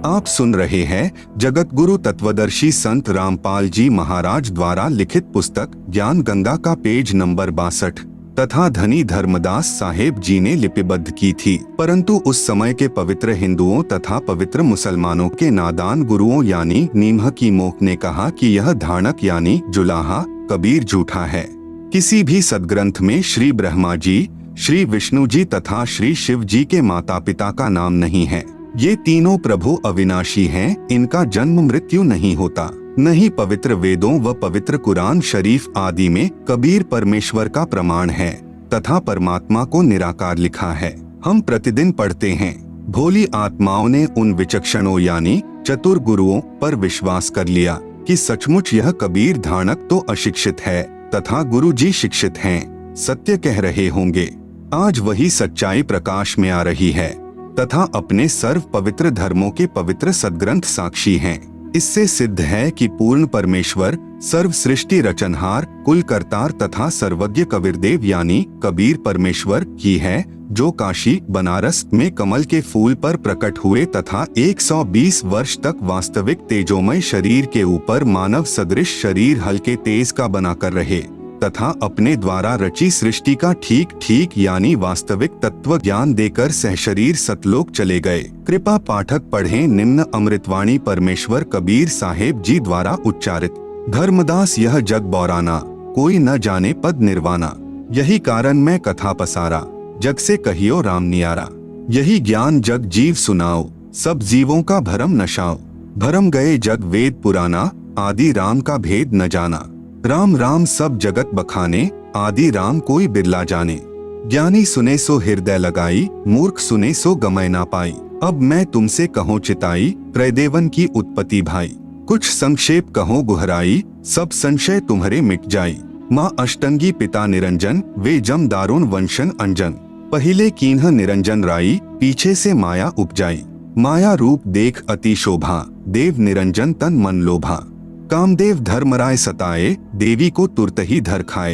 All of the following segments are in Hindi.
आप सुन रहे हैं जगत गुरु तत्वदर्शी संत रामपाल जी महाराज द्वारा लिखित पुस्तक ज्ञान गंगा का पेज नंबर 62 तथा धनी धर्मदास साहेब जी ने लिपिबद्ध की थी। परंतु उस समय के पवित्र हिंदुओं तथा पवित्र मुसलमानों के नादान गुरुओं यानी नीमह की मोक ने कहा कि यह धाणक यानी जुलाहा कबीर झूठा है। किसी भी सदग्रंथ में श्री ब्रह्मा जी, श्री विष्णु जी तथा श्री शिव जी के माता पिता का नाम नहीं है। ये तीनों प्रभु अविनाशी हैं, इनका जन्म मृत्यु नहीं होता। नहीं पवित्र वेदों व पवित्र कुरान शरीफ आदि में कबीर परमेश्वर का प्रमाण है तथा परमात्मा को निराकार लिखा है। हम प्रतिदिन पढ़ते हैं। भोली आत्माओं ने उन विचक्षणों यानी चतुर गुरुओं पर विश्वास कर लिया कि सचमुच यह कबीर धाणक तो अशिक्षित है तथा गुरु जी शिक्षित हैं, सत्य कह रहे होंगे। आज वही सच्चाई प्रकाश में आ रही है तथा अपने सर्व पवित्र धर्मों के पवित्र सदग्रंथ साक्षी हैं। इससे सिद्ध है कि पूर्ण परमेश्वर सर्व सृष्टि रचनहार कुल करतार तथा सर्वज्ञ कबीरदेव यानी कबीर परमेश्वर ही है, जो काशी बनारस में कमल के फूल पर प्रकट हुए तथा 120 वर्ष तक वास्तविक तेजोमय शरीर के ऊपर मानव सदृश शरीर हल्के तेज का बनाकर रहे तथा अपने द्वारा रची सृष्टि का ठीक ठीक यानी वास्तविक तत्व ज्ञान देकर सहशरीर सतलोक चले गए। कृपा पाठक पढ़ें निम्न अमृतवाणी परमेश्वर कबीर साहेब जी द्वारा उच्चारित। धर्मदास यह जग बौराना, कोई न जाने पद निर्वाणा। यही कारण मैं कथा पसारा, जग से कहियो राम नियारा। यही ज्ञान जग जीव सुनाओ, सब जीवों का भरम नशाओ। भरम गए जग वेद पुराना, आदि राम का भेद न जाना। राम राम सब जगत बखाने, आदि राम कोई बिरला जाने। ज्ञानी सुने सो हृदय लगाई, मूर्ख सुने सो गमय ना पाई। अब मैं तुमसे कहूँ चिताई, त्रयदेवन की उत्पत्ति भाई। कुछ संक्षेप कहो गुहराई, सब संशय तुम्हारे मिट जाई। माँ अष्टंगी पिता निरंजन, वे जम दारुण वंशन अंजन। पहिले कीन्ह निरंजन राई, पीछे से माया उपजाई। माया रूप देख अति शोभा, देव निरंजन तन मन लोभा। कामदेव धर्मराय सताए, देवी को तुरत ही धर खाए।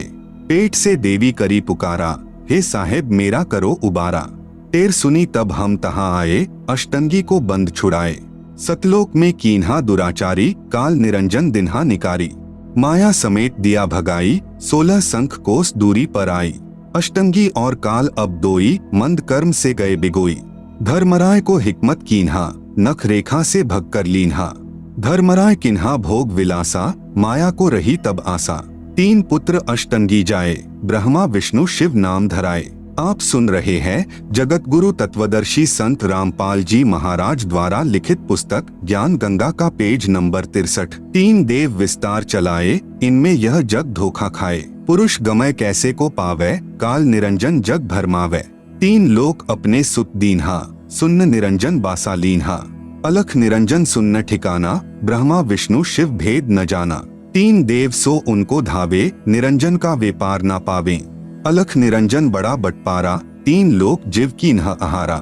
पेट से देवी करी पुकारा, हे साहेब मेरा करो उबारा। टेर सुनी तब हम तहाँ आए, अष्टंगी को बंद छुड़ाए। सतलोक में कीन्हा दुराचारी, काल निरंजन दिन्हा निकारी। माया समेत दिया भगाई, 16 संख कोस दूरी पर आई। अष्टंगी और काल अब दोई, मंद कर्म से गए बिगोई। धर्मराय को हिकमत कीन्हा, नख रेखा से भग कर लीन्हा। धर्मराय किन्हा भोग विलासा, माया को रही तब आसा। 3 पुत्र अष्टंगी जाए, ब्रह्मा विष्णु शिव नाम धराए। आप सुन रहे हैं जगत गुरु तत्वदर्शी संत रामपाल जी महाराज द्वारा लिखित पुस्तक ज्ञान गंगा का पेज नंबर 63। 3 देव विस्तार चलाए, इनमें यह जग धोखा खाए। पुरुष गमय कैसे को पावे, काल निरंजन जग भरमावे। 3 लोक अपने सुत दीन्हा, सुन्न निरंजन बासा लीन्हा। अलख निरंजन सुन्न ठिकाना, ब्रह्मा विष्णु शिव भेद न जाना। 3 देव सो उनको धावे, निरंजन का व्यापार ना पावे। अलख निरंजन बड़ा बटपारा, 3 लोक जीव की न आहारा।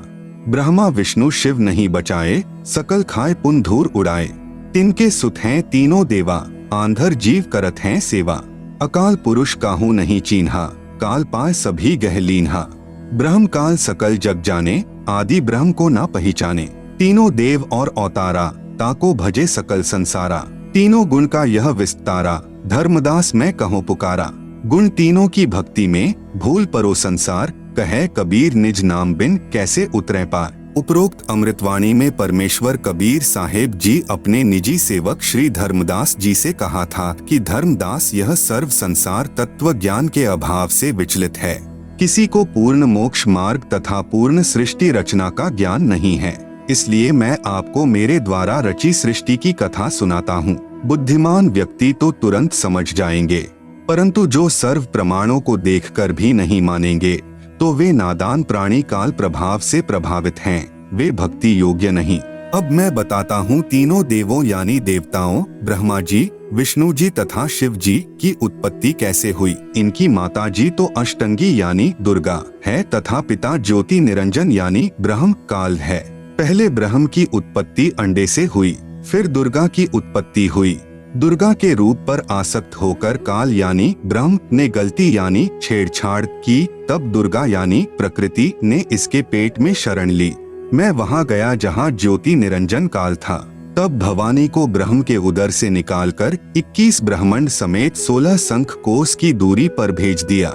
ब्रह्मा विष्णु शिव नहीं बचाए, सकल खाए पुन धूर उड़ाए। तिनके सुत हैं तीनों देवा, आंधर जीव करत हैं सेवा। अकाल पुरुष काहू नहीं चीन्हा, काल पाए सभी गह लीन्हा। ब्रह्म काल सकल जग जाने, आदि ब्रह्म को ना पहचाने। तीनों देव और अवतारा, ताको भजे सकल संसारा। तीनों गुण का यह विस्तारा, धर्मदास मैं कहूँ पुकारा। गुण तीनों की भक्ति में, भूल परो संसार, कहे कबीर निज नाम बिन कैसे उतरे पार। उपरोक्त अमृतवाणी में परमेश्वर कबीर साहेब जी अपने निजी सेवक श्री धर्मदास जी से कहा था कि धर्मदास यह सर्व संसार तत्व ज्ञान के अभाव से विचलित है। किसी को पूर्ण मोक्ष मार्ग तथा पूर्ण सृष्टि रचना का ज्ञान नहीं है, इसलिए मैं आपको मेरे द्वारा रची सृष्टि की कथा सुनाता हूँ। बुद्धिमान व्यक्ति तो तुरंत समझ जाएंगे, परंतु जो सर्व प्रमाणों को देखकर भी नहीं मानेंगे तो वे नादान प्राणी काल प्रभाव से प्रभावित हैं, वे भक्ति योग्य नहीं। अब मैं बताता हूँ तीनों देवों यानी देवताओं ब्रह्मा जी, विष्णु जी तथा शिव जी की उत्पत्ति कैसे हुई। इनकी माता जी तो अष्टंगी यानी दुर्गा है तथा पिता ज्योति निरंजन यानी ब्रह्म काल है। पहले ब्रह्म की उत्पत्ति अंडे से हुई, फिर दुर्गा की उत्पत्ति हुई। दुर्गा के रूप पर आसक्त होकर काल यानी ब्रह्म ने गलती यानी छेड़छाड़ की, तब दुर्गा यानी प्रकृति ने इसके पेट में शरण ली। मैं वहां गया जहां ज्योति निरंजन काल था। तब भवानी को ब्रह्म के उदर से निकालकर 21 ब्रह्मांड समेत 16 शंख कोस की दूरी पर भेज दिया।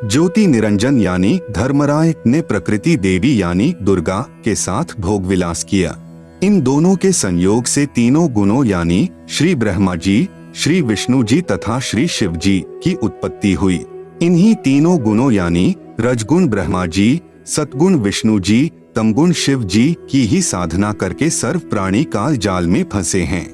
ज्योति निरंजन यानी धर्मराय ने प्रकृति देवी यानी दुर्गा के साथ भोग विलास किया। इन दोनों के संयोग से तीनों गुणों यानी श्री ब्रह्मा जी, श्री विष्णु जी तथा श्री शिव जी की उत्पत्ति हुई। इन्हीं तीनों गुणों यानी रजगुण ब्रह्मा जी, सतगुण विष्णु जी, तमगुण शिव जी की ही साधना करके सर्व प्राणी काल जाल में फंसे हैं।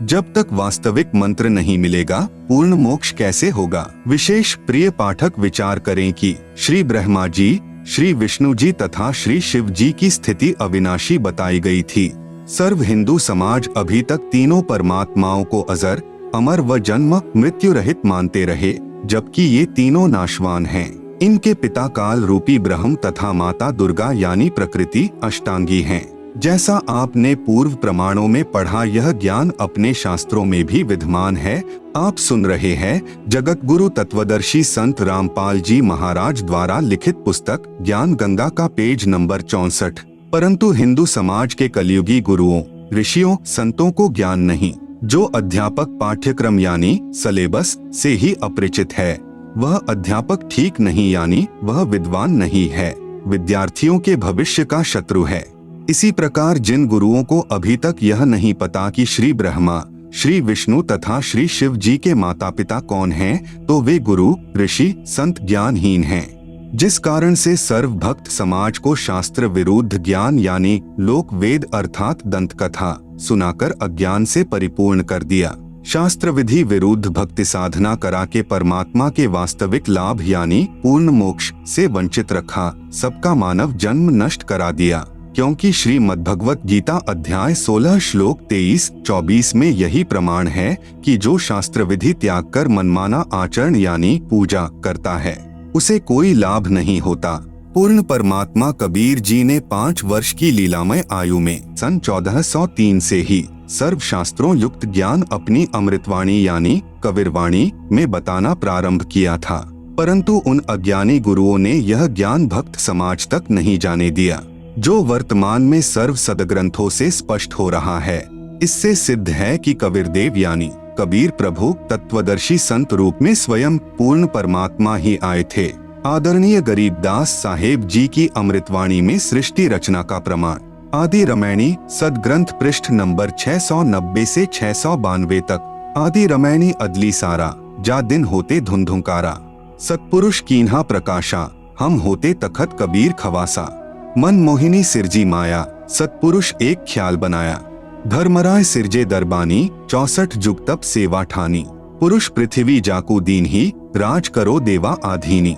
जब तक वास्तविक मंत्र नहीं मिलेगा पूर्ण मोक्ष कैसे होगा। विशेष प्रिय पाठक विचार करें कि श्री ब्रह्मा जी, श्री विष्णु जी तथा श्री शिव जी की स्थिति अविनाशी बताई गई थी। सर्व हिंदू समाज अभी तक तीनों परमात्माओं को अजर, अमर व जन्म मृत्यु रहित मानते रहे, जबकि ये तीनों नाशवान हैं। इनके पिता काल रूपी ब्रह्म तथा माता दुर्गा यानी प्रकृति अष्टांगी हैं। जैसा आपने पूर्व प्रमाणों में पढ़ा, यह ज्ञान अपने शास्त्रों में भी विद्यमान है। आप सुन रहे हैं जगत गुरु तत्वदर्शी संत रामपाल जी महाराज द्वारा लिखित पुस्तक ज्ञान गंगा का पेज नंबर 64। परंतु हिंदू समाज के कलयुगी गुरुओं, ऋषियों, संतों को ज्ञान नहीं। जो अध्यापक पाठ्यक्रम यानी सिलेबस से ही अपरिचित है, वह अध्यापक ठीक नहीं यानी वह विद्वान नहीं है, विद्यार्थियों के भविष्य का शत्रु है। इसी प्रकार जिन गुरुओं को अभी तक यह नहीं पता कि श्री ब्रह्मा, श्री विष्णु तथा श्री शिव जी के माता पिता कौन हैं, तो वे गुरु, ऋषि, संत ज्ञानहीन हैं। जिस कारण से सर्व भक्त समाज को शास्त्र विरुद्ध ज्ञान यानी लोक वेद अर्थात दंत कथा सुनाकर अज्ञान से परिपूर्ण कर दिया। शास्त्र विधि विरुद्ध भक्ति साधना करा के परमात्मा के वास्तविक लाभ यानी पूर्ण मोक्ष से वंचित रखा। सबका मानव जन्म नष्ट करा दिया, क्योंकि श्रीमद् भगवत गीता अध्याय 16 श्लोक 23-24 में यही प्रमाण है कि जो शास्त्र विधि त्याग कर मनमाना आचरण यानी पूजा करता है, उसे कोई लाभ नहीं होता। पूर्ण परमात्मा कबीर जी ने 5 वर्ष की लीलामय आयु में सन 1403 से ही सर्व शास्त्रों युक्त ज्ञान अपनी अमृतवाणी यानी कबीरवाणी में बताना प्रारंभ किया था। परंतु उन अज्ञानी गुरुओं ने यह ज्ञान भक्त समाज तक नहीं जाने दिया, जो वर्तमान में सर्व सदग्रंथों से स्पष्ट हो रहा है। इससे सिद्ध है कि कबीरदेव यानी कबीर प्रभु तत्वदर्शी संत रूप में स्वयं पूर्ण परमात्मा ही आए थे। आदरणीय गरीबदास साहेब जी की अमृतवाणी में सृष्टि रचना का प्रमाण आदि रामायणी सदग्रंथ पृष्ठ नंबर 690 से 692 तक। आदि रामायणी अदली सारा, जा दिन होते धुंधुकारा, सतपुरुष कीन्हा प्रकाशा, हम होते तखत कबीर खवासा। मन मोहिनी सिरजी माया, सतपुरुष एक ख्याल बनाया। धर्मराय सिरजे दरबानी, 64 जुग तप सेवा ठानी। पुरुष पृथ्वी जाकू दीन ही, राज करो देवा आधीनी।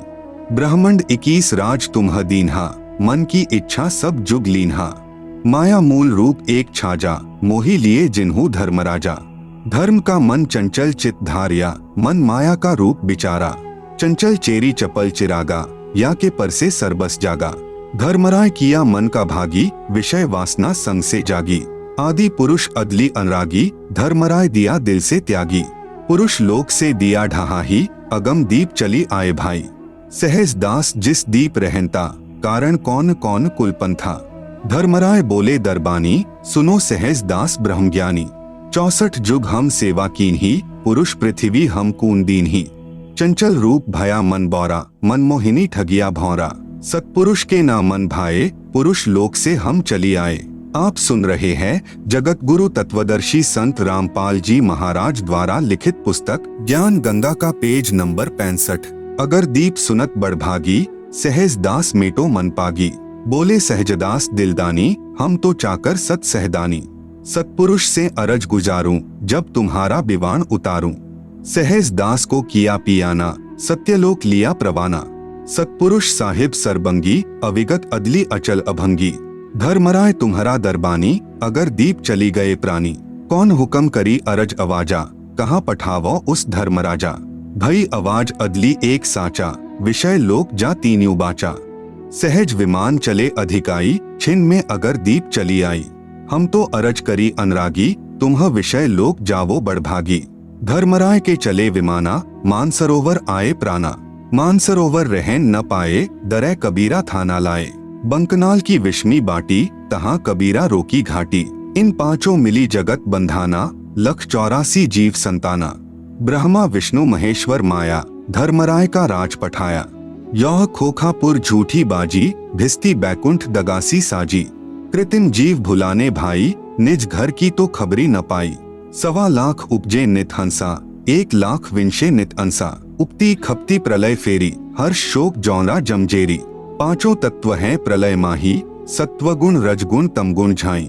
ब्रह्मंड 21 राज तुम्ह दीन्हा, मन की इच्छा सब जुग लीन्हा। माया मूल रूप एक छाजा, मोही लिए जिन्हू धर्मराजा। धर्म का मन चंचल चित धारिया, मन माया का रूप बिचारा। चंचल चेरी चपल चिरागा, या के पर से सरबस जागा। धर्मराय किया मन का भागी, विषय वासना संग से जागी। आदि पुरुष अदली अनुरागी, धर्मराय दिया दिल से त्यागी। पुरुष लोक से दिया ढहा ही, अगम दीप चली आए भाई। सहज दास जिस दीप रहनता, कारण कौन कौन कुलपंथा। धर्मराय बोले दरबानी, सुनो सहज दास ब्रह्मज्ञानी। 64 जुग हम सेवा कीन ही, पुरुष पृथ्वी हम कून दीन ही। चंचल रूप भया मन बौरा, मन मोहिनी ठगिया भौरा। सतपुरुष के ना मन भाए, पुरुष लोक से हम चली आए। आप सुन रहे हैं जगत गुरु तत्वदर्शी संत रामपाल जी महाराज द्वारा लिखित पुस्तक ज्ञान गंगा का पेज नंबर 65। अगर दीप सुनत बड़भागी, सहज दास मेटो मन पागी। बोले सहजदास दिलदानी, हम तो चाकर सत सहदानी। सतपुरुष से अरज गुजारूं, जब तुम्हारा बिवान उतारूं। सहज दास को किया पियाना, सत्यलोक लिया प्रवाना। सतपुरुष साहिब सरबंगी, अविगत अदली अचल अभंगी। धर्मराय तुम्हारा दरबानी, अगर दीप चली गए प्राणी। कौन हुक्म करी अरज अवाजा, कहाँ पठावो उस धर्मराजा। भई आवाज अदली एक साचा, विषय लोक जा तीन्यू बाचा। सहज विमान चले अधिकाई, छिन में अगर दीप चली आई। हम तो अरज करी अनुरागी, तुम्ह विषय लोक जावो बड़भागी। धर्मराय के चले विमाना, मानसरोवर आए प्राणा। मानसरोवर रहन न पाए, दरै कबीरा थाना लाए। बंकनाल की विषमी बाटी, तहाँ कबीरा रोकी घाटी। इन पांचों मिली जगत बंधाना, लख 84 जीव संताना। ब्रह्मा विष्णु महेश्वर माया, धर्मराय का राज पठाया। यह खोखापुर झूठी बाजी, भिस्ती बैकुंठ दगासी साजी। कृत्रिम जीव भुलाने भाई, निज घर की तो खबरी न पाई। 1.25 लाख उपजे नित हंसा, 1 लाख विंशे नित अंसा। उपती खपती प्रलय फेरी, हर्ष शोक जौनरा जमजेरी। पांचों तत्व हैं प्रलय माही, सत्वगुण रजगुण तमगुण झाई।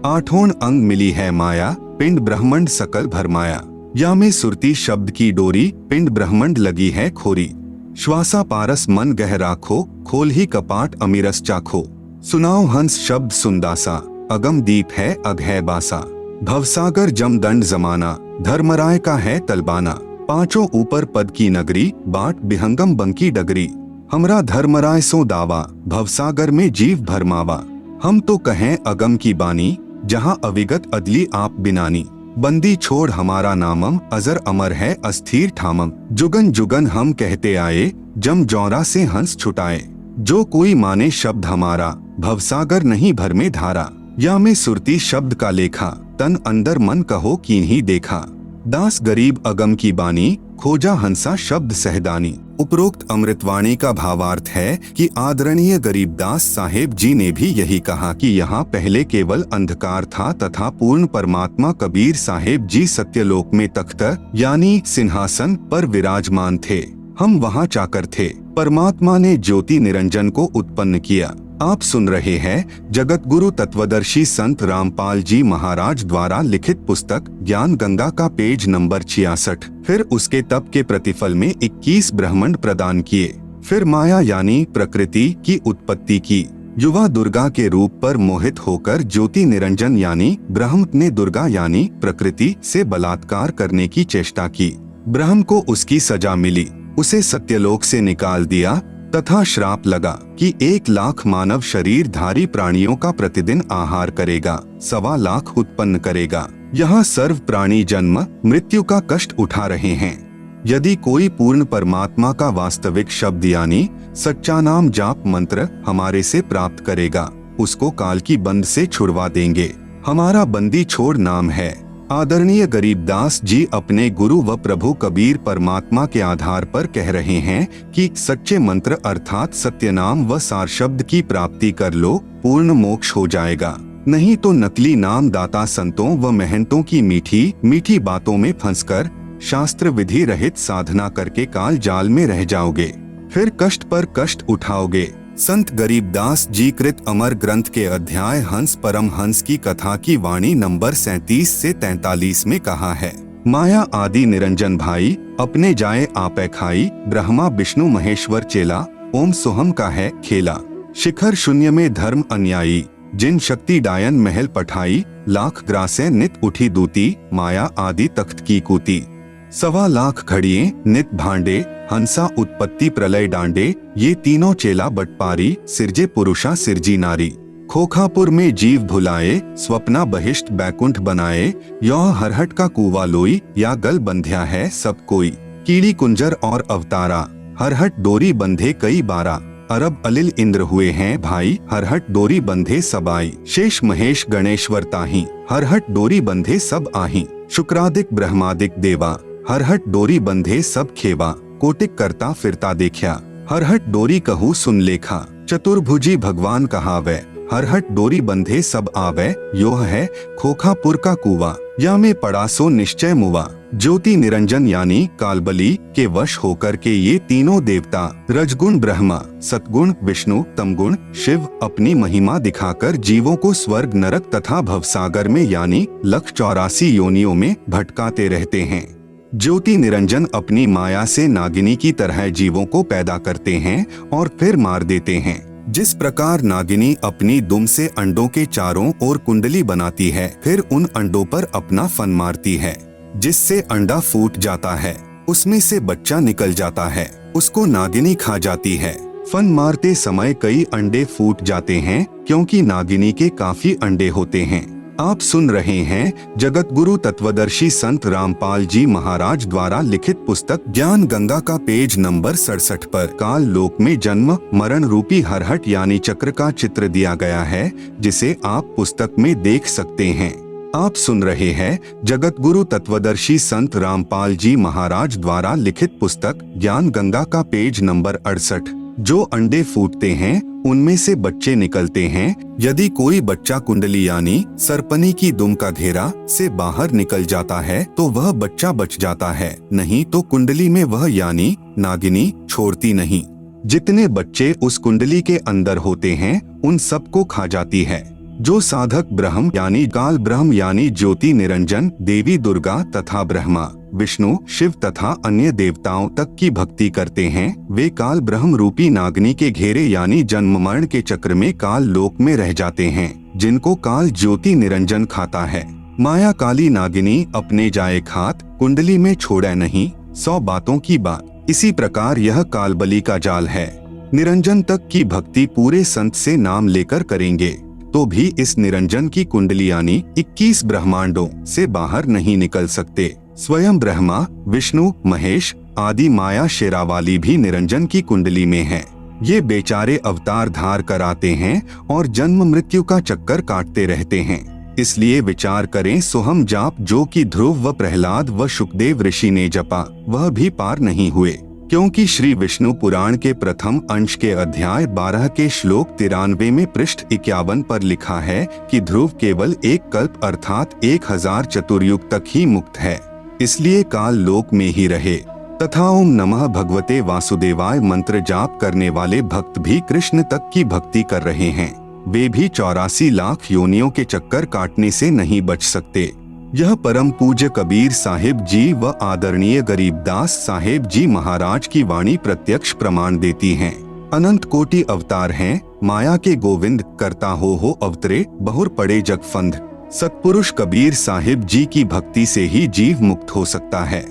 8 अंग मिली है माया, पिंड ब्रह्मंड सकल भरमाया। या में सुरती शब्द की डोरी, पिंड ब्रह्मंड लगी है खोरी। श्वासा पारस मन गह राखो, खोल ही कपाट अमीरस चाखो। सुनाओ हंस शब्द सुंदासा, अगम दीप है अग है बासा। भवसागर जमदंड जमाना, धर्मराय का है तलबाना। पांचों ऊपर पद की नगरी, बाट बिहंगम बंकी डगरी। हमरा धर्मराय सो दावा, भवसागर में जीव भरमावा। हम तो कहें अगम की बानी, जहां अविगत अदली आप बिनानी। बंदी छोड़ हमारा नामम, अजर अमर है अस्थिर ठामम। जुगन जुगन हम कहते आए, जम जौरा से हंस छुटाए। जो कोई माने शब्द हमारा, भवसागर नहीं भर में धारा। या में सुरती शब्द का लेखा, तन अंदर मन कहो कीन्ही देखा। दास गरीब अगम की बानी, खोजा हंसा शब्द सहदानी। उपरोक्त अमृतवाणी का भावार्थ है कि आदरणीय गरीबदास साहेब जी ने भी यही कहा कि यहाँ पहले केवल अंधकार था तथा पूर्ण परमात्मा कबीर साहेब जी सत्यलोक में तख्त यानी सिंहासन पर विराजमान थे। हम वहाँ चाकर थे। परमात्मा ने ज्योति निरंजन को उत्पन्न किया। आप सुन रहे हैं जगत गुरु तत्वदर्शी संत रामपाल जी महाराज द्वारा लिखित पुस्तक ज्ञान गंगा का पेज नंबर 66। फिर उसके तप के प्रतिफल में 21 ब्रह्मांड प्रदान किए। फिर माया यानी प्रकृति की उत्पत्ति की। युवा दुर्गा के रूप पर मोहित होकर ज्योति निरंजन यानी ब्रह्म ने दुर्गा यानी प्रकृति से बलात्कार करने की चेष्टा की। ब्रह्म को उसकी सजा मिली, उसे सत्यलोक से निकाल दिया तथा श्राप लगा कि 1 लाख मानव शरीरधारी प्राणियों का प्रतिदिन आहार करेगा, 1.25 लाख उत्पन्न करेगा। यहाँ सर्व प्राणी जन्म मृत्यु का कष्ट उठा रहे हैं। यदि कोई पूर्ण परमात्मा का वास्तविक शब्द यानी सच्चा नाम जाप मंत्र हमारे से प्राप्त करेगा, उसको काल की बंद से छुड़वा देंगे। हमारा बंदी छोड़ नाम है। आदरणीय गरीबदास जी अपने गुरु व प्रभु कबीर परमात्मा के आधार पर कह रहे हैं कि सच्चे मंत्र अर्थात सत्य नाम व सार शब्द की प्राप्ति कर लो, पूर्ण मोक्ष हो जाएगा। नहीं तो नकली नाम दाता संतों व महंतों की मीठी मीठी बातों में फंसकर शास्त्र विधि रहित साधना करके काल जाल में रह जाओगे, फिर कष्ट पर कष्ट उठाओगे। संत गरीबदास जी कृत अमर ग्रंथ के अध्याय हंस परम हंस की कथा की वाणी नंबर 37 से 43 में कहा है, माया आदि निरंजन भाई अपने जाए आपे खाई। ब्रह्मा विष्णु महेश्वर चेला, ओम सोहम का है खेला। शिखर शून्य में धर्म अन्यायी, जिन शक्ति डायन महल पठाई। लाख ग्रासे नित उठी दूती, माया आदि तख्त की कूती। 1.25 लाख घड़िए नित भांडे, हंसा उत्पत्ति प्रलय डांडे। ये तीनों चेला बटपारी, सिरजे पुरुषा सिरजी नारी। खोखापुर में जीव भुलाए, स्वप्ना बहिष्ट बैकुंठ बनाए। यह हरहट का कुआ लोई, या गल बंध्या है सब कोई। कीड़ी कुंजर और अवतारा, हरहट डोरी बंधे कई बारा। अरब अलिल इंद्र हुए हैं भाई, हरहट डोरी बंधे सब आई। शेष महेश गणेश्वर ताही, हरहट डोरी बंधे सब आही। शुक्रादिक ब्रह्मादिक देवा, हरहट डोरी बंधे सब खेवा। कोटिक करता फिरता देखा, हरहट डोरी कहू सुन लेखा। चतुर्भुजी भगवान कहावे, हरहट डोरी बंधे सब आवे। योह है खोखापुर का कुआ, या में पड़ा सो निश्चय मुआ। ज्योति निरंजन यानी कालबली के वश होकर के ये तीनों देवता रजगुण ब्रह्मा, सतगुण विष्णु, तमगुण शिव अपनी महिमा दिखाकर जीवों को स्वर्ग नरक तथा भवसागर में यानी लख 84 योनियों में भटकाते रहते हैं। ज्योति निरंजन अपनी माया से नागिनी की तरह जीवों को पैदा करते हैं और फिर मार देते हैं। जिस प्रकार नागिनी अपनी दुम से अंडों के चारों ओर कुंडली बनाती है, फिर उन अंडों पर अपना फन मारती है, जिससे अंडा फूट जाता है, उसमें से बच्चा निकल जाता है, उसको नागिनी खा जाती है। फन मारते समय कई अंडे फूट जाते हैं, क्योंकि नागिनी के काफी अंडे होते हैं। आप सुन रहे हैं जगत गुरु तत्वदर्शी संत रामपाल जी महाराज द्वारा लिखित पुस्तक ज्ञान गंगा का पेज नंबर 67 पर काल लोक में जन्म मरण रूपी हरहट यानी चक्र का चित्र दिया गया है, जिसे आप पुस्तक में देख सकते हैं। आप सुन रहे हैं जगत गुरु तत्वदर्शी संत रामपाल जी महाराज द्वारा लिखित पुस्तक ज्ञान गंगा का पेज नंबर 68। जो अंडे फूटते हैं उनमें से बच्चे निकलते हैं। यदि कोई बच्चा कुंडली यानी सरपनी की दुम का घेरा से बाहर निकल जाता है तो वह बच्चा बच जाता है, नहीं तो कुंडली में वह यानी नागिनी छोड़ती नहीं। जितने बच्चे उस कुंडली के अंदर होते हैं उन सबको खा जाती है। जो साधक ब्रह्म यानी काल ब्रह्म यानी ज्योति निरंजन देवी दुर्गा तथा ब्रह्मा विष्णु शिव तथा अन्य देवताओं तक की भक्ति करते हैं, वे काल ब्रह्म रूपी नागिनी के घेरे यानी जन्म मरण के चक्र में काल लोक में रह जाते हैं, जिनको काल ज्योति निरंजन खाता है। माया काली नागिनी अपने जाए खात कुंडली में छोड़े नहीं 100 बातों की बात। इसी प्रकार यह कालबली का जाल है। निरंजन तक की भक्ति पूरे संत से नाम लेकर करेंगे तो भी इस निरंजन की कुंडली यानी 21 ब्रह्मांडों से बाहर नहीं निकल सकते। स्वयं ब्रह्मा विष्णु महेश आदि माया शेरावाली भी निरंजन की कुंडली में है। ये बेचारे अवतार धार कर आते हैं और जन्म मृत्यु का चक्कर काटते रहते हैं। इसलिए विचार करें सोहम जाप जो कि ध्रुव व प्रहलाद व शुकदेव ऋषि ने जपा वह भी पार नहीं हुए, क्योंकि श्री विष्णु पुराण के प्रथम अंश के अध्याय 12 के श्लोक 93 में पृष्ठ 51 पर लिखा है कि ध्रुव केवल एक कल्प अर्थात 1000 चतुर्युग तक ही मुक्त है, इसलिए काल लोक में ही रहे। तथा ओम नमः भगवते वासुदेवाय मंत्र जाप करने वाले भक्त भी कृष्ण तक की भक्ति कर रहे हैं, वे भी 84 लाख योनियों के चक्कर काटने से नहीं बच सकते। यह परम पूज्य कबीर साहिब जी व आदरणीय गरीबदास साहेब जी महाराज की वाणी प्रत्यक्ष प्रमाण देती हैं। अनंत कोटि अवतार हैं, माया के गोविंद करता हो अवतरे बहुर पड़े जगफंद। सतपुरुष कबीर साहिब जी की भक्ति से ही जीव मुक्त हो सकता है।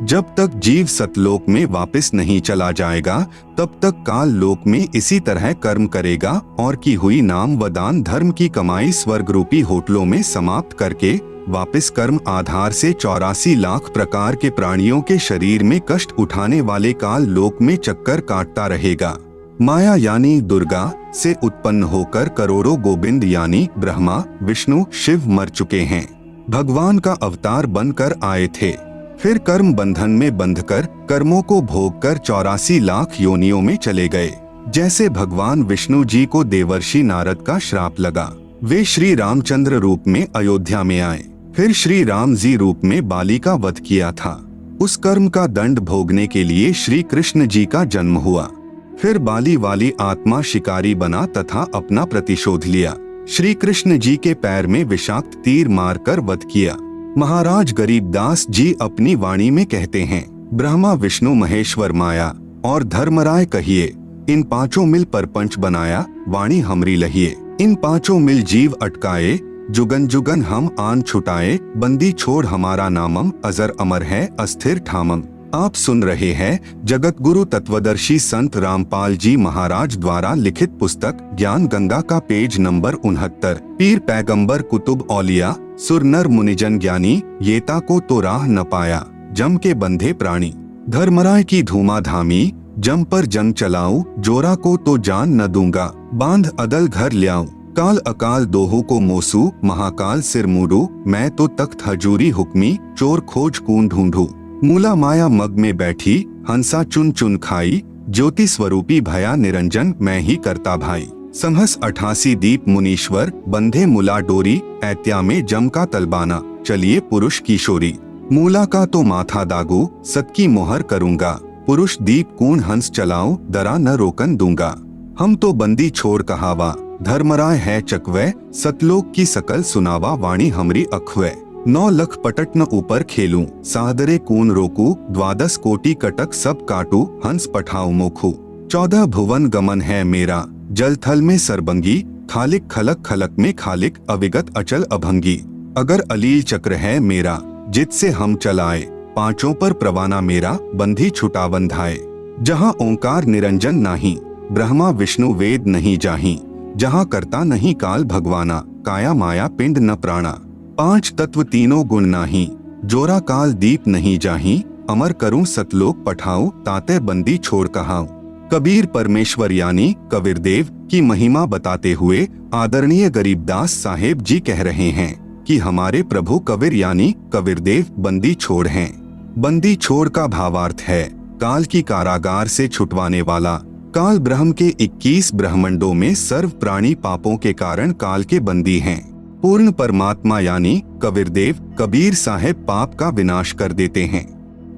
जब तक जीव सतलोक में वापस नहीं चला जाएगा तब तक काल लोक में इसी तरह कर्म करेगा और की हुई नाम व दान धर्म की कमाई स्वर्ग रूपी होटलों में समाप्त करके वापस कर्म आधार से 84 लाख प्रकार के प्राणियों के शरीर में कष्ट उठाने वाले काल लोक में चक्कर काटता रहेगा। माया यानी दुर्गा से उत्पन्न होकर करोड़ों गोविंद यानी ब्रह्मा विष्णु शिव मर चुके हैं, भगवान का अवतार बनकर आए थे, फिर कर्म बंधन में बंधकर कर्मों को भोगकर 84 लाख योनियों में चले गए। जैसे भगवान विष्णु जी को देवर्षि नारद का श्राप लगा, वे श्री रामचंद्र रूप में अयोध्या में आए, फिर श्री राम जी रूप में बाली का वध किया था। उस कर्म का दंड भोगने के लिए श्री कृष्ण जी का जन्म हुआ, फिर बाली वाली आत्मा शिकारी बना तथा अपना प्रतिशोध लिया। श्री कृष्ण जी के पैर में विषाक्त तीर मारकर वध किया। महाराज गरीबदास जी अपनी वाणी में कहते हैं, ब्रह्मा विष्णु महेश्वर माया और धर्मराय कहिए, इन पांचों मिल परपंच बनाया वाणी हमरी लहिए। इन पांचों मिल जीव अटकाए जुगन जुगन हम आन छुटाए, बंदी छोड़ हमारा नामम अजर अमर है अस्थिर ठामम। आप सुन रहे हैं जगत गुरु तत्वदर्शी संत रामपाल जी महाराज द्वारा लिखित पुस्तक ज्ञान गंगा का पेज नंबर 69। पीर पैगंबर कुतुब औलिया सुर नर मुनिजन ज्ञानी, येता को तो राह न पाया जम के बंधे प्राणी। धर्मराय की धूमाधामी जम पर जंग चलाऊं, जोरा को तो जान न दूंगा बांध अदल घर ल्याऊं। काल अकाल दोहो को मोसू महाकाल सिर मूडू, मैं तो तख्त हजूरी हुक्मी चोर खोज कून ढूंढू। मूला माया मग में बैठी हंसा चुन चुन खाई, ज्योति स्वरूपी भया निरंजन मैं ही करता भाई। संहस 88 दीप मुनीश्वर बंधे मुला डोरी, ऐत्या में जम का तलबाना चलिए पुरुष किशोरी। मूला का तो माथा दागू सत की मोहर करूंगा, पुरुष दीप कून हंस चलाऊं दरा न रोकन दूंगा। हम तो बंदी छोड़ कहावा धर्मराय है चकवे, सतलोक की सकल सुनावा वाणी हमरी अखवे। 9 लख पटट न ऊपर खेलूं, सादरे कून रोकू, 12 कोटि कटक सब काटू, हंस पठाऊ मोखू। 14 भुवन गमन है मेरा, जल थल में सरबंगी, खालिक खलक खलक में खालिक, अविगत अचल अभंगी। अगर अलील चक्र है मेरा, जित से हम चलाए, पांचों पर प्रवाना मेरा, बंधी छुटा बंधाए। जहाँ ओंकार निरंजन नाही, ब्रह्मा विष्णु वेद नहीं जाही, जहाँ करता नहीं काल भगवाना, काया माया पिंड न प्राणा। 5 तत्व तीनों गुण नाही, जोरा काल दीप नहीं जाही। अमर करूं सतलोक पठाऊं, ताते बंदी छोड़ कहाऊं। कबीर परमेश्वर यानी कबीरदेव की महिमा बताते हुए आदरणीय गरीबदास साहेब जी कह रहे हैं कि हमारे प्रभु कबीर यानी कबीरदेव बंदी छोड़ हैं। बंदी छोड़ का भावार्थ है काल की कारागार से छुटवाने वाला। काल ब्रह्म के 21 ब्रह्मंडों में सर्व प्राणी पापों के कारण काल के बंदी हैं। पूर्ण परमात्मा यानी कबीरदेव कबीर साहेब पाप का विनाश कर देते हैं।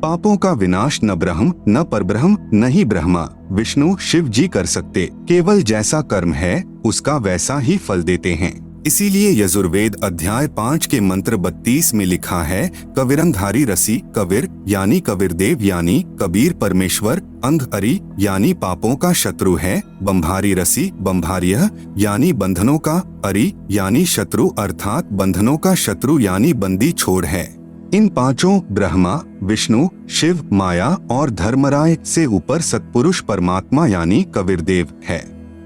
पापों का विनाश न ब्रह्म न परब्रह्म न ही ब्रह्मा विष्णु शिव जी कर सकते। केवल जैसा कर्म है उसका वैसा ही फल देते हैं। इसीलिए यजुर्वेद अध्याय 5 के मंत्र 32 में लिखा है, कबीरंधारी रसी कबीर यानी कबीरदेव यानी कबीर परमेश्वर, अंध अरी यानी पापों का शत्रु है, बंभारी रसी बंभार्य यानी बंधनों का, अरी यानी शत्रु अर्थात बंधनों का शत्रु यानी बंदी छोड़ है। इन पांचों ब्रह्मा विष्णु शिव माया और धर्मराय से ऊपर सतपुरुष परमात्मा यानी कबीरदेव है,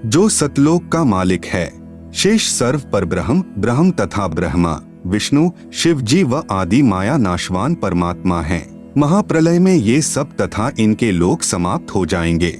जो सतलोक का मालिक है। शेष सर्व पर ब्रह्म तथा ब्रह्मा विष्णु शिव जी व आदि माया नाशवान परमात्मा हैं। महाप्रलय में ये सब तथा इनके लोक समाप्त हो जाएंगे।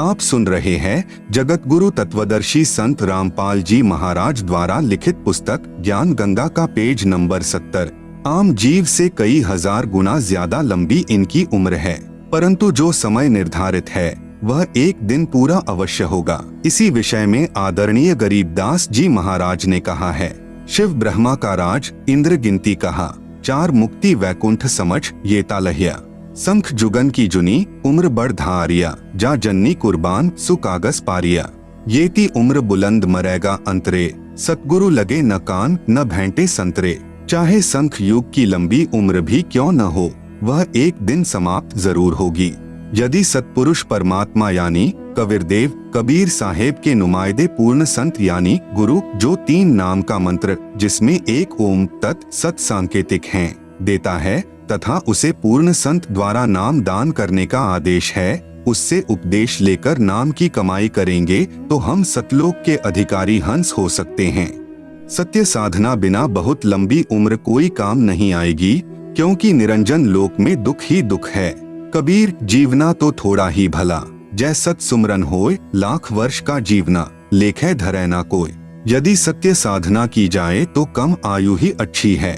आप सुन रहे हैं जगत गुरु तत्वदर्शी संत रामपाल जी महाराज द्वारा लिखित पुस्तक ज्ञान गंगा का पेज नंबर 70। आम जीव से कई हजार गुना ज्यादा लंबी इनकी उम्र है, परंतु जो समय निर्धारित है वह एक दिन पूरा अवश्य होगा। इसी विषय में आदरणीय गरीबदास जी महाराज ने कहा है, शिव ब्रह्मा का राज इंद्र गिनती कहा, 4 मुक्ति वैकुंठ समझ ये तालहिया। संख जुगन की जुनी उम्र बढ़ धारिया, जा जन्नी कुर्बान सु कागज पारिया। ये ती उम्र बुलंद मरेगा अंतरे, सतगुरु लगे न कान न भेंटे संतरे। चाहे संख युग की लंबी उम्र भी क्यों न हो, वह एक दिन समाप्त जरूर होगी। यदि सतपुरुष परमात्मा यानी कबीरदेव कबीर साहेब के नुमाइंदे पूर्ण संत यानी गुरु, जो 3 नाम का मंत्र जिसमें एक ओम तत् सत सांकेतिक हैं देता है तथा उसे पूर्ण संत द्वारा नाम दान करने का आदेश है, उससे उपदेश लेकर नाम की कमाई करेंगे तो हम सतलोक के अधिकारी हंस हो सकते हैं। सत्य साधना बिना बहुत लंबी उम्र कोई काम नहीं आएगी, क्योंकि निरंजन लोक में दुख ही दुख है। कबीर जीवना तो थोड़ा ही भला, जय सत सुमरन होय लाख वर्ष का जीवना, लेखे धरे ना कोई। यदि सत्य साधना की जाए तो कम आयु ही अच्छी है।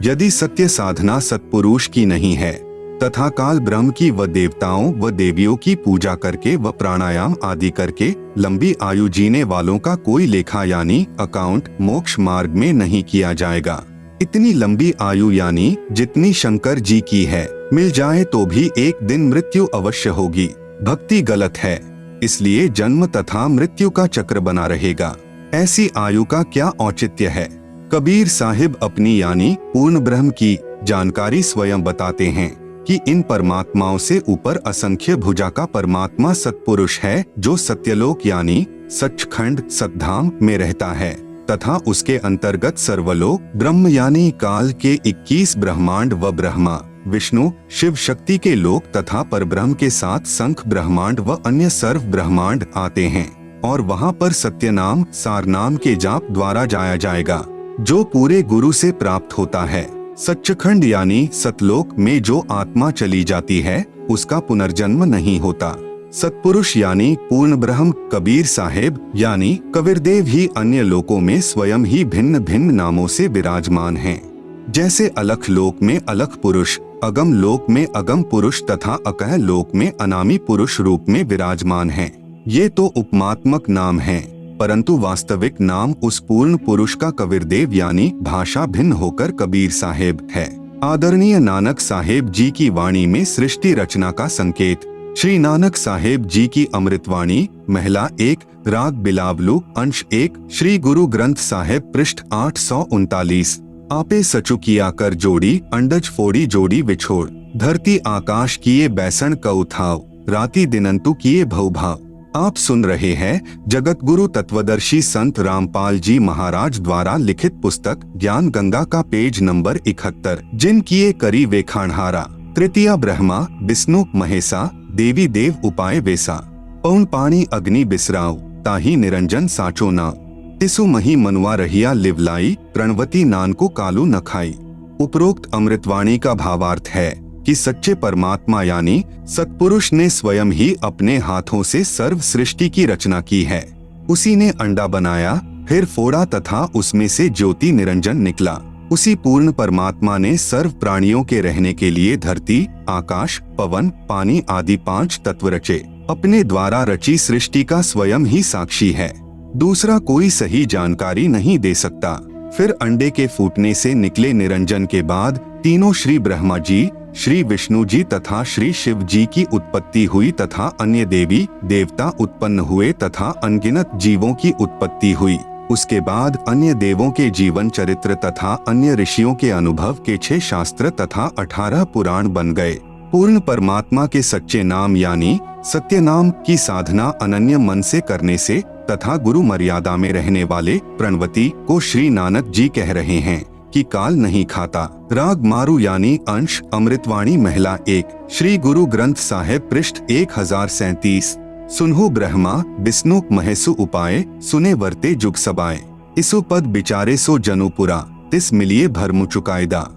यदि सत्य साधना सत्पुरुष की नहीं है तथा काल ब्रह्म की व देवताओं व देवियों की पूजा करके व प्राणायाम आदि करके लंबी आयु जीने वालों का कोई लेखा यानी अकाउंट मोक्ष मार्ग में नहीं किया जाएगा। इतनी लंबी आयु यानी जितनी शंकर जी की है मिल जाए तो भी एक दिन मृत्यु अवश्य होगी। भक्ति गलत है, इसलिए जन्म तथा मृत्यु का चक्र बना रहेगा। ऐसी आयु का क्या औचित्य है। कबीर साहिब अपनी यानी पूर्ण ब्रह्म की जानकारी स्वयं बताते हैं कि इन परमात्माओं से ऊपर असंख्य भुजा का परमात्मा सतपुरुष है, जो सत्यलोक यानी सचखंड सतधाम में रहता है तथा उसके अंतर्गत सर्वलोक ब्रह्म यानी काल के 21 ब्रह्मांड व ब्रह्मा विष्णु शिव शक्ति के लोक तथा परब्रह्म के साथ संख ब्रह्मांड व अन्य सर्व ब्रह्मांड आते हैं और वहां पर सत्य नाम सार नाम के जाप द्वारा जाया जाएगा, जो पूरे गुरु से प्राप्त होता है। सच्चखंड यानी सतलोक में जो आत्मा चली जाती है उसका पुनर्जन्म नहीं होता। सतपुरुष यानी पूर्ण ब्रह्म कबीर साहेब यानी कबीरदेव ही अन्य लोकों में स्वयं ही भिन्न भिन्न नामों से विराजमान हैं। जैसे अलख लोक में अलख पुरुष, अगम लोक में अगम पुरुष तथा अकह लोक में अनामी पुरुष रूप में विराजमान हैं। ये तो उपमात्मक नाम हैं, परंतु वास्तविक नाम उस पूर्ण पुरुष का कबीरदेव यानी भाषा भिन्न होकर कबीर साहेब है। आदरणीय नानक साहेब जी की वाणी में सृष्टि रचना का संकेत। श्री नानक साहेब जी की अमृतवाणी महिला 1 राग बिलावलू अंश 1 श्री गुरु ग्रंथ साहेब पृष्ठ 839। आपे सचु किया कर जोड़ी अंडज फोड़ी जोड़ी विछोड़, धरती आकाश किए बैसन कउथाव, राती दिनंतु किए भवभाव। आप सुन रहे हैं जगत गुरु तत्वदर्शी संत रामपाल जी महाराज द्वारा लिखित पुस्तक ज्ञान गंगा का पेज नंबर 71। जिन किए करी वेखाणहारा, तृतीया ब्रह्मा विष्णु महेशा, देवी देव उपाय वेसा, पौन पानी अग्नि बिसराव, ताही निरंजन साचो नाव। तिसु मही मनुआ रहिया लिवलाई, प्रणवती नान को कालू न खाई। उपरोक्त अमृतवाणी का भावार्थ है कि सच्चे परमात्मा यानी सत्पुरुष ने स्वयं ही अपने हाथों से सर्व सृष्टि की रचना की है। उसी ने अंडा बनाया, फिर फोड़ा तथा उसमें से ज्योति निरंजन निकला। उसी पूर्ण परमात्मा ने सर्व प्राणियों के रहने के लिए धरती, आकाश, पवन, पानी आदि 5 तत्व रचे। अपने द्वारा रची सृष्टि का स्वयं ही साक्षी है, दूसरा कोई सही जानकारी नहीं दे सकता। फिर अंडे के फूटने से निकले निरंजन के बाद तीनों श्री ब्रह्मा जी, श्री विष्णु जी तथा श्री शिव जी की उत्पत्ति हुई तथा अन्य देवी देवता उत्पन्न हुए तथा अनगिनत जीवों की उत्पत्ति हुई। उसके बाद अन्य देवों के जीवन चरित्र तथा अन्य ऋषियों के अनुभव के 6 शास्त्र तथा 18 पुराण बन गए। पूर्ण परमात्मा के सच्चे नाम यानी सत्य नाम की साधना अनन्य मन से करने से तथा गुरु मर्यादा में रहने वाले प्रणवती को श्री नानक जी कह रहे हैं कि काल नहीं खाता। राग मारू यानी अंश अमृतवाणी महिला 1 श्री गुरु ग्रंथ साहिब पृष्ठ 1037। सुनहु ब्रह्मा विष्णु महेसु उपाय, सुने वरते जुग सबाए। इसु पद बिचारे सो जनुपुरा, तिस मिलिए भरमु चुकायदा।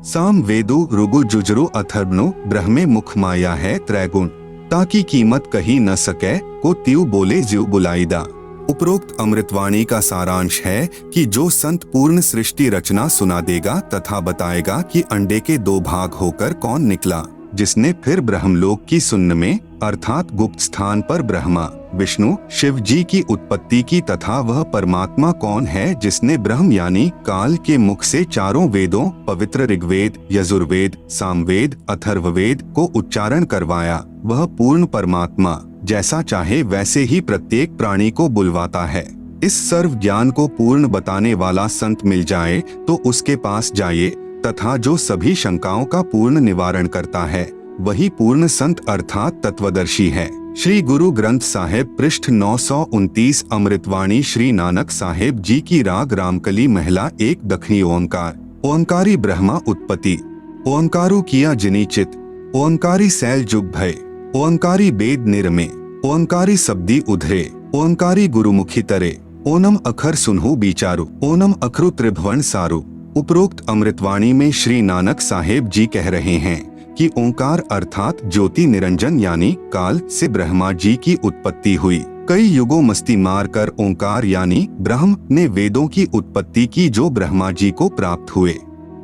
साम वेदु रुगु जुजरु अथर्वनु, ब्रह्मे मुख माया है त्रैगुण। ताकि कीमत कही न सके, को त्यू बोले ज्यू बुलाईदा। उपरोक्त अमृतवाणी का सारांश है कि जो संत पूर्ण सृष्टि रचना सुना देगा तथा बताएगा कि अंडे के 2 भाग होकर कौन निकला, जिसने फिर ब्रह्मलोक की सुन्न में अर्थात गुप्त स्थान पर ब्रह्मा विष्णु शिव जी की उत्पत्ति की तथा वह परमात्मा कौन है जिसने ब्रह्म यानी काल के मुख से 4 वेदों पवित्र ऋग्वेद, यजुर्वेद, सामवेद, अथर्ववेद को उच्चारण करवाया, वह पूर्ण परमात्मा जैसा चाहे वैसे ही प्रत्येक प्राणी को बुलवाता है। इस सर्व ज्ञान को पूर्ण बताने वाला संत मिल जाए तो उसके पास जाइए तथा जो सभी शंकाओं का पूर्ण निवारण करता है वही पूर्ण संत अर्थात तत्वदर्शी है। श्री गुरु ग्रंथ साहिब पृष्ठ 929 अमृतवाणी श्री नानक साहेब जी की राग रामकली महिला 1 दक्षिणी ओंकार। ओंकारी ब्रह्मा उत्पत्ति, ओंकारू किया जिनी चित, ओंकारी सैल जुग भय, ओंकारी बेद निरमे, ओंकारी शब्दी उधरे, ओंकारी गुरुमुखी तरे, ओनम अखर सुनहु बिचारू, ओनम अखरु त्रिभुवन सारू। उपरोक्त अमृतवाणी में श्री नानक साहेब जी कह रहे हैं कि ओंकार अर्थात ज्योति निरंजन यानी काल से ब्रह्मा जी की उत्पत्ति हुई। कई युगों मस्ती मार कर ओंकार यानी ब्रह्म ने वेदों की उत्पत्ति की जो ब्रह्मा जी को प्राप्त हुए।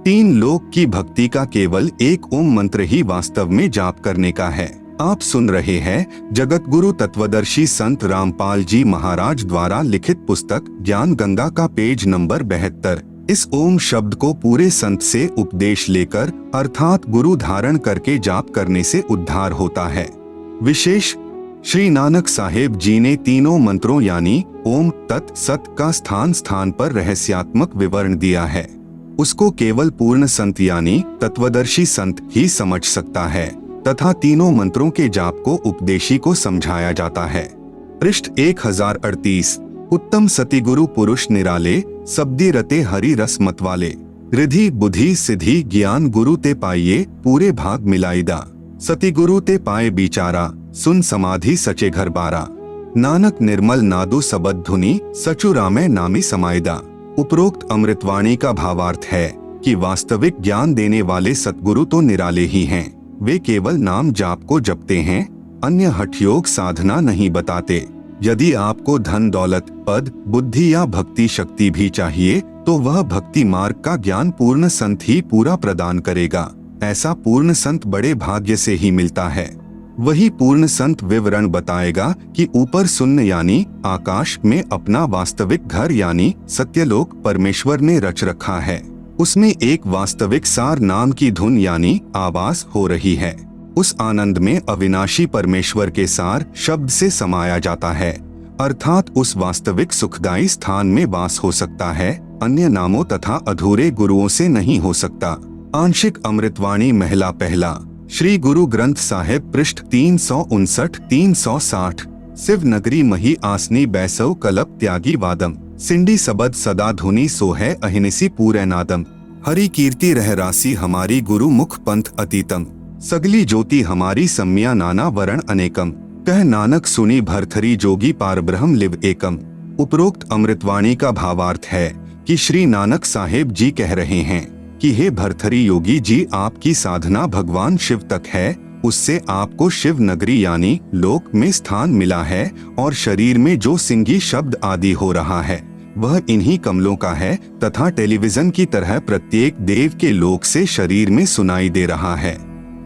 3 लोक की भक्ति का केवल एक ओम मंत्र ही वास्तव में जाप करने का है। आप सुन रहे हैं जगत गुरु तत्वदर्शी संत रामपाल जी महाराज द्वारा लिखित पुस्तक ज्ञान गंगा का पेज नंबर 72। इस ओम शब्द को पूरे संत से उपदेश लेकर अर्थात गुरु धारण करके जाप करने से उद्धार होता है। विशेष श्री नानक साहेब जी ने तीनों मंत्रों यानी ओम तत् सत का स्थान स्थान पर रहस्यात्मक विवरण दिया है। उसको केवल पूर्ण संत यानी तत्वदर्शी संत ही समझ सकता है तथा तीनों मंत्रों के जाप को उपदेशी को समझाया जाता है। पृष्ठ 1038। उत्तम सती गुरु पुरुष निराले, शब्दी रते हरि रस मतवाले। रिधि बुद्धि सिद्धि ज्ञान गुरु ते पाइये, पूरे भाग मिलाईदा। सती गुरु ते पाए बिचारा, सुन समाधि सचे घर बारा। नानक निर्मल नादु सबद धुनी, सचु रामे नामी समायदा। उपरोक्त अमृतवाणी का भावार्थ है कि वास्तविक ज्ञान देने वाले सतगुरु तो निराले ही हैं। वे केवल नाम जाप को जपते हैं, अन्य हठयोग साधना नहीं बताते। यदि आपको धन दौलत पद बुद्धि या भक्ति शक्ति भी चाहिए तो वह भक्ति मार्ग का ज्ञान पूर्ण संत ही पूरा प्रदान करेगा। ऐसा पूर्ण संत बड़े भाग्य से ही मिलता है। वही पूर्ण संत विवरण बताएगा कि ऊपर शून्य यानी आकाश में अपना वास्तविक घर यानी सत्यलोक परमेश्वर ने रच रखा है। उसमें एक वास्तविक सार नाम की धुन यानी आवाज हो रही है। उस आनंद में अविनाशी परमेश्वर के सार शब्द से समाया जाता है, अर्थात उस वास्तविक सुखदायी स्थान में वास हो सकता है, अन्य नामों तथा अधूरे गुरुओं से नहीं हो सकता। आंशिक अमृतवाणी महिला पहला। श्री गुरु ग्रंथ साहिब पृष्ठ 359-360। शिव नगरी मही आसनी बैसव कलप त्यागी वादम। सिंडी सबद सदा धुनी सोहे अहिनिसी पूरे नादम। हरि कीर्ति रह रासी हमारी गुरु मुख पंथ अतीतम। सगली ज्योति हमारी सम्या नाना वरण अनेकम। कह नानक सुनी भरथरी जोगी पार ब्रह्म लिव एकम। उपरोक्त अमृतवाणी का भावार्थ है कि श्री नानक साहेब जी कह रहे हैं कि हे भरथरी योगी जी, आपकी साधना भगवान शिव तक है, उससे आपको शिव नगरी यानी लोक में स्थान मिला है और शरीर में जो सिंगी शब्द आदि हो रहा है वह इन्हीं कमलों का है तथा टेलीविजन की तरह प्रत्येक देव के लोक से शरीर में सुनाई दे रहा है।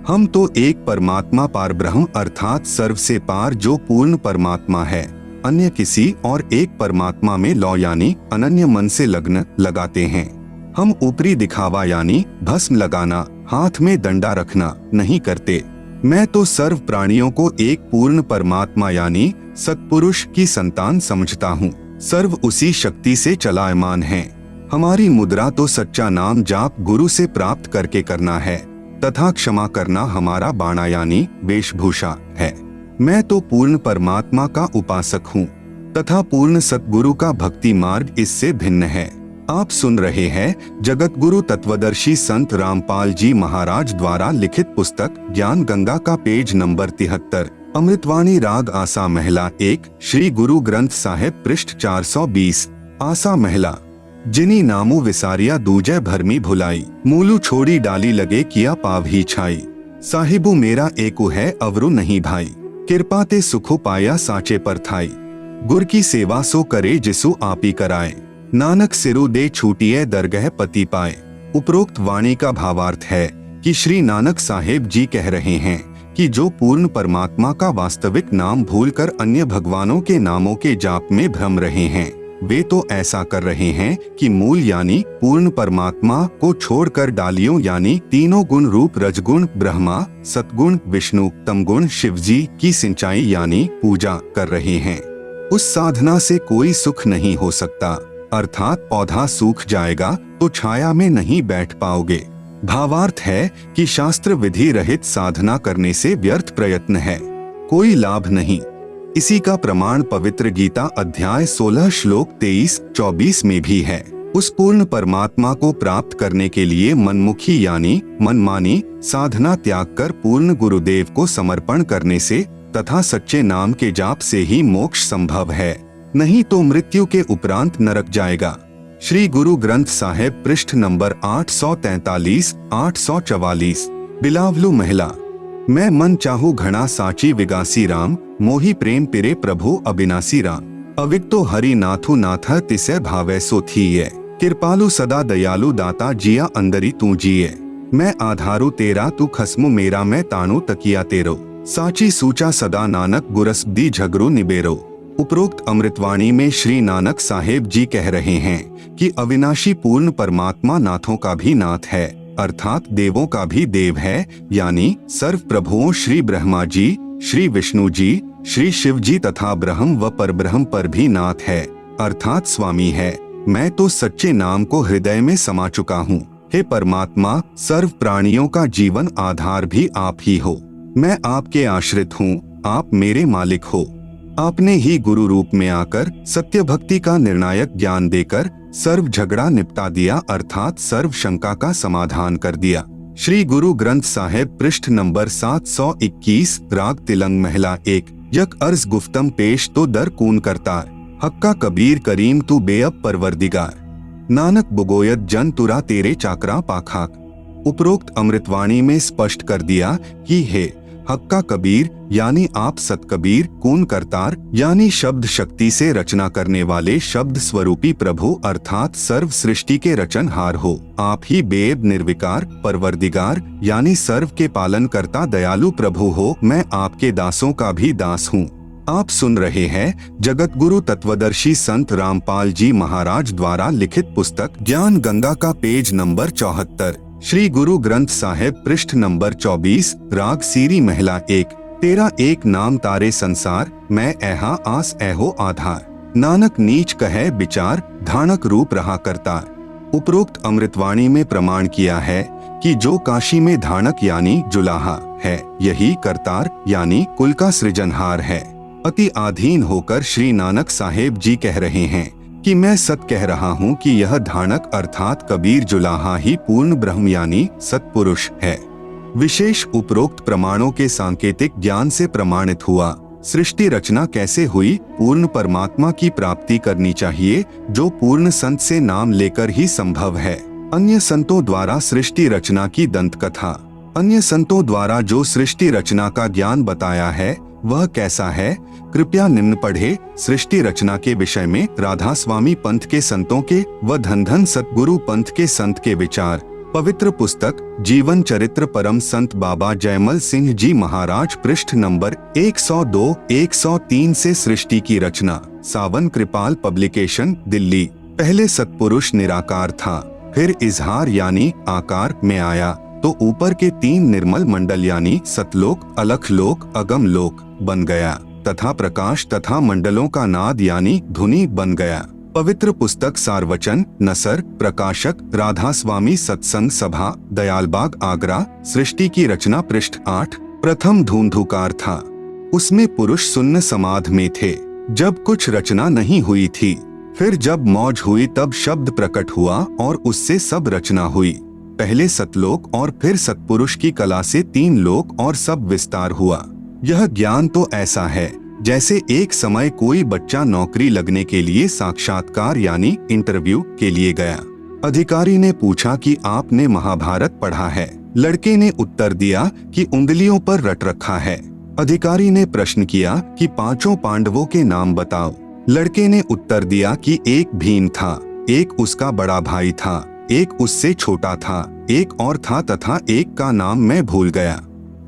हम तो एक परमात्मा पार ब्रह्म अर्थात सर्व से पार जो पूर्ण परमात्मा है, अन्य किसी और एक परमात्मा में लौ यानी अनन्य मन से लग्न लगाते हैं। हम ऊपरी दिखावा यानी भस्म लगाना, हाथ में डंडा रखना नहीं करते। मैं तो सर्व प्राणियों को एक पूर्ण परमात्मा यानी सत्पुरुष की संतान समझता हूँ। सर्व उसी शक्ति से चलायमान है। हमारी मुद्रा तो सच्चा नाम जाप गुरु से प्राप्त करके करना है तथा क्षमा करना हमारा बाणा यानी वेशभूषा है। मैं तो पूर्ण परमात्मा का उपासक हूँ तथा पूर्ण सतगुरु का भक्ति मार्ग इससे भिन्न है। आप सुन रहे हैं जगत गुरु तत्वदर्शी संत रामपाल जी महाराज द्वारा लिखित पुस्तक ज्ञान गंगा का पेज नंबर 73, अमृतवाणी राग आसा महिला 1, श्री गुरु ग्रंथ साहिब पृष्ठ 420। आसा महिला। जिनी नामू विसारिया दूजे भरमी भुलाई, मूलू छोड़ी डाली लगे किया पाव ही छाई। साहिबू मेरा एकु है अवरु नहीं भाई, कृपा ते सुखो पाया साचे पर थाई। गुर की सेवा सो करे जिसु आपी कराए, नानक सिरु दे छूटिए दरगह पति पाए। उपरोक्त वाणी का भावार्थ है कि श्री नानक साहेब जी कह रहे हैं कि जो पूर्ण परमात्मा का वास्तविक नाम भूलकर अन्य भगवानों के नामों के जाप में भ्रम रहे हैं, वे तो ऐसा कर रहे हैं कि मूल यानी पूर्ण परमात्मा को छोड़कर डालियों यानी तीनों गुण रूप रजगुण ब्रह्मा, सतगुण विष्णु, तमगुण शिवजी की सिंचाई यानी पूजा कर रहे हैं। उस साधना से कोई सुख नहीं हो सकता, अर्थात पौधा सूख जाएगा तो छाया में नहीं बैठ पाओगे। भावार्थ है कि शास्त्र विधि रहित साधना करने से व्यर्थ प्रयत्न है, कोई लाभ नहीं। इसी का प्रमाण पवित्र गीता अध्याय 16 श्लोक 23-24 में भी है। उस पूर्ण परमात्मा को प्राप्त करने के लिए मनमुखी यानी मनमानी साधना त्याग कर पूर्ण गुरुदेव को समर्पण करने से तथा सच्चे नाम के जाप से ही मोक्ष संभव है, नहीं तो मृत्यु के उपरांत नरक जाएगा। श्री गुरु ग्रंथ साहिब पृष्ठ नंबर 843-844। बिलावलू महिला। मैं मन चाहू घना साची विगासी राम, मोही प्रेम पिरे प्रभु अविनाशी राम। अविक्तो हरि नाथु नाथ तिसे भावे सो थीये, कृपालु सदा दयालु दाता जिया अंदरी तू जिये। मैं आधारू तेरा तू खसमु मेरा मैं ताणु तकिया तेरो, साची सूचा सदा नानक गुरस दी झगरू निबेरो। उपरोक्त अमृतवाणी में श्री नानक साहेब जी कह रहे हैं कि अविनाशी पूर्ण परमात्मा नाथों का भी नाथ है, अर्थात देवों का भी देव है, यानी सर्व प्रभुओं श्री ब्रह्मा जी, श्री विष्णु जी, श्री शिव जी तथा ब्रह्म व परब्रह्म पर भी नाथ है, अर्थात स्वामी है। मैं तो सच्चे नाम को हृदय में समा चुका हूँ। हे परमात्मा, सर्व प्राणियों का जीवन आधार भी आप ही हो। मैं आपके आश्रित हूँ, आप मेरे मालिक हो। आपने ही गुरु रूप में आकर सत्य भक्ति का निर्णायक ज्ञान देकर सर्व झगड़ा निपटा दिया, अर्थात सर्व शंका का समाधान कर दिया। श्री गुरु ग्रंथ साहिब पृष्ठ नंबर 721 राग तिलंग महिला 1। यक अर्ज गुफ्तम पेश तो दर कून करतार, हक्का कबीर करीम तू बेअब परवरदिगार। नानक बुगोयत जन तुरा तेरे चाकरा पाखाक। उपरोक्त अमृतवाणी में स्पष्ट कर दिया कि हे हक्का कबीर यानी आप सतकबीर, कून करतार यानी शब्द शक्ति से रचना करने वाले शब्द स्वरूपी प्रभु अर्थात सर्व सृष्टि के रचनहार हो। आप ही बेब निर्विकार परवरदिगार यानी सर्व के पालन करता दयालु प्रभु हो। मैं आपके दासों का भी दास हूँ। आप सुन रहे हैं जगत गुरु तत्वदर्शी संत रामपाल जी महाराज द्वारा लिखित पुस्तक ज्ञान गंगा का पेज नंबर 74, श्री गुरु ग्रंथ साहिब पृष्ठ नंबर 24 राग सीरी महिला 1। तेरा एक नाम तारे संसार, मैं ऐहा आस ऐहो आधार। नानक नीच कहे विचार, धानक रूप रहा करतार। उपरोक्त अमृतवाणी में प्रमाण किया है कि जो काशी में धानक यानी जुलाहा है, यही करतार यानी कुल का सृजनहार है। अति आधीन होकर श्री नानक साहेब जी कह रहे हैं कि मैं सत कह रहा हूँ कि यह धानक अर्थात कबीर जुलाहा ही पूर्ण ब्रह्म यानी सत्पुरुष है। विशेष उपरोक्त प्रमाणों के सांकेतिक ज्ञान से प्रमाणित हुआ सृष्टि रचना कैसे हुई? पूर्ण परमात्मा की प्राप्ति करनी चाहिए, जो पूर्ण संत से नाम लेकर ही संभव है। अन्य संतों द्वारा सृष्टि रचना की दंतकथा। अन्य संतों द्वारा जो सृष्टि रचना का ज्ञान बताया है वह कैसा है? कृपया निम्न पढ़े। सृष्टि रचना के विषय में राधा स्वामी पंथ के संतों के व धन धन सतगुरु पंथ के संत के विचार। पवित्र पुस्तक जीवन चरित्र परम संत बाबा जयमल सिंह जी महाराज, पृष्ठ नंबर 102-103 से सृष्टि की रचना। सावन कृपाल पब्लिकेशन, दिल्ली। पहले सतपुरुष निराकार था, फिर इजहार यानी आकार में आया तो ऊपर के 3 निर्मल मंडल यानी सतलोक, अलखलोक, अगम लोक बन गया तथा प्रकाश तथा मंडलों का नाद यानी धुनी बन गया। पवित्र पुस्तक सारवचन, नसर, प्रकाशक राधा स्वामी सत्संग सभा, दयालबाग, आगरा। सृष्टि की रचना, पृष्ठ 8। प्रथम धूंधुकार था, उसमें पुरुष सुन्न समाध में थे, जब कुछ रचना नहीं हुई थी। फिर जब मौज हुई तब शब्द प्रकट हुआ और उससे सब रचना हुई। पहले सतलोक और फिर सतपुरुष की कला से 3 लोक और सब विस्तार हुआ। यह ज्ञान तो ऐसा है जैसे एक समय कोई बच्चा नौकरी लगने के लिए साक्षात्कार यानी इंटरव्यू के लिए गया। अधिकारी ने पूछा कि आपने महाभारत पढ़ा है? लड़के ने उत्तर दिया कि उंगलियों पर रट रखा है। अधिकारी ने प्रश्न किया कि 5 पांडवों के नाम बताओ। लड़के ने उत्तर दिया कि एक भीम था, एक उसका बड़ा भाई था, एक उससे छोटा था, एक और था तथा एक का नाम मैं भूल गया।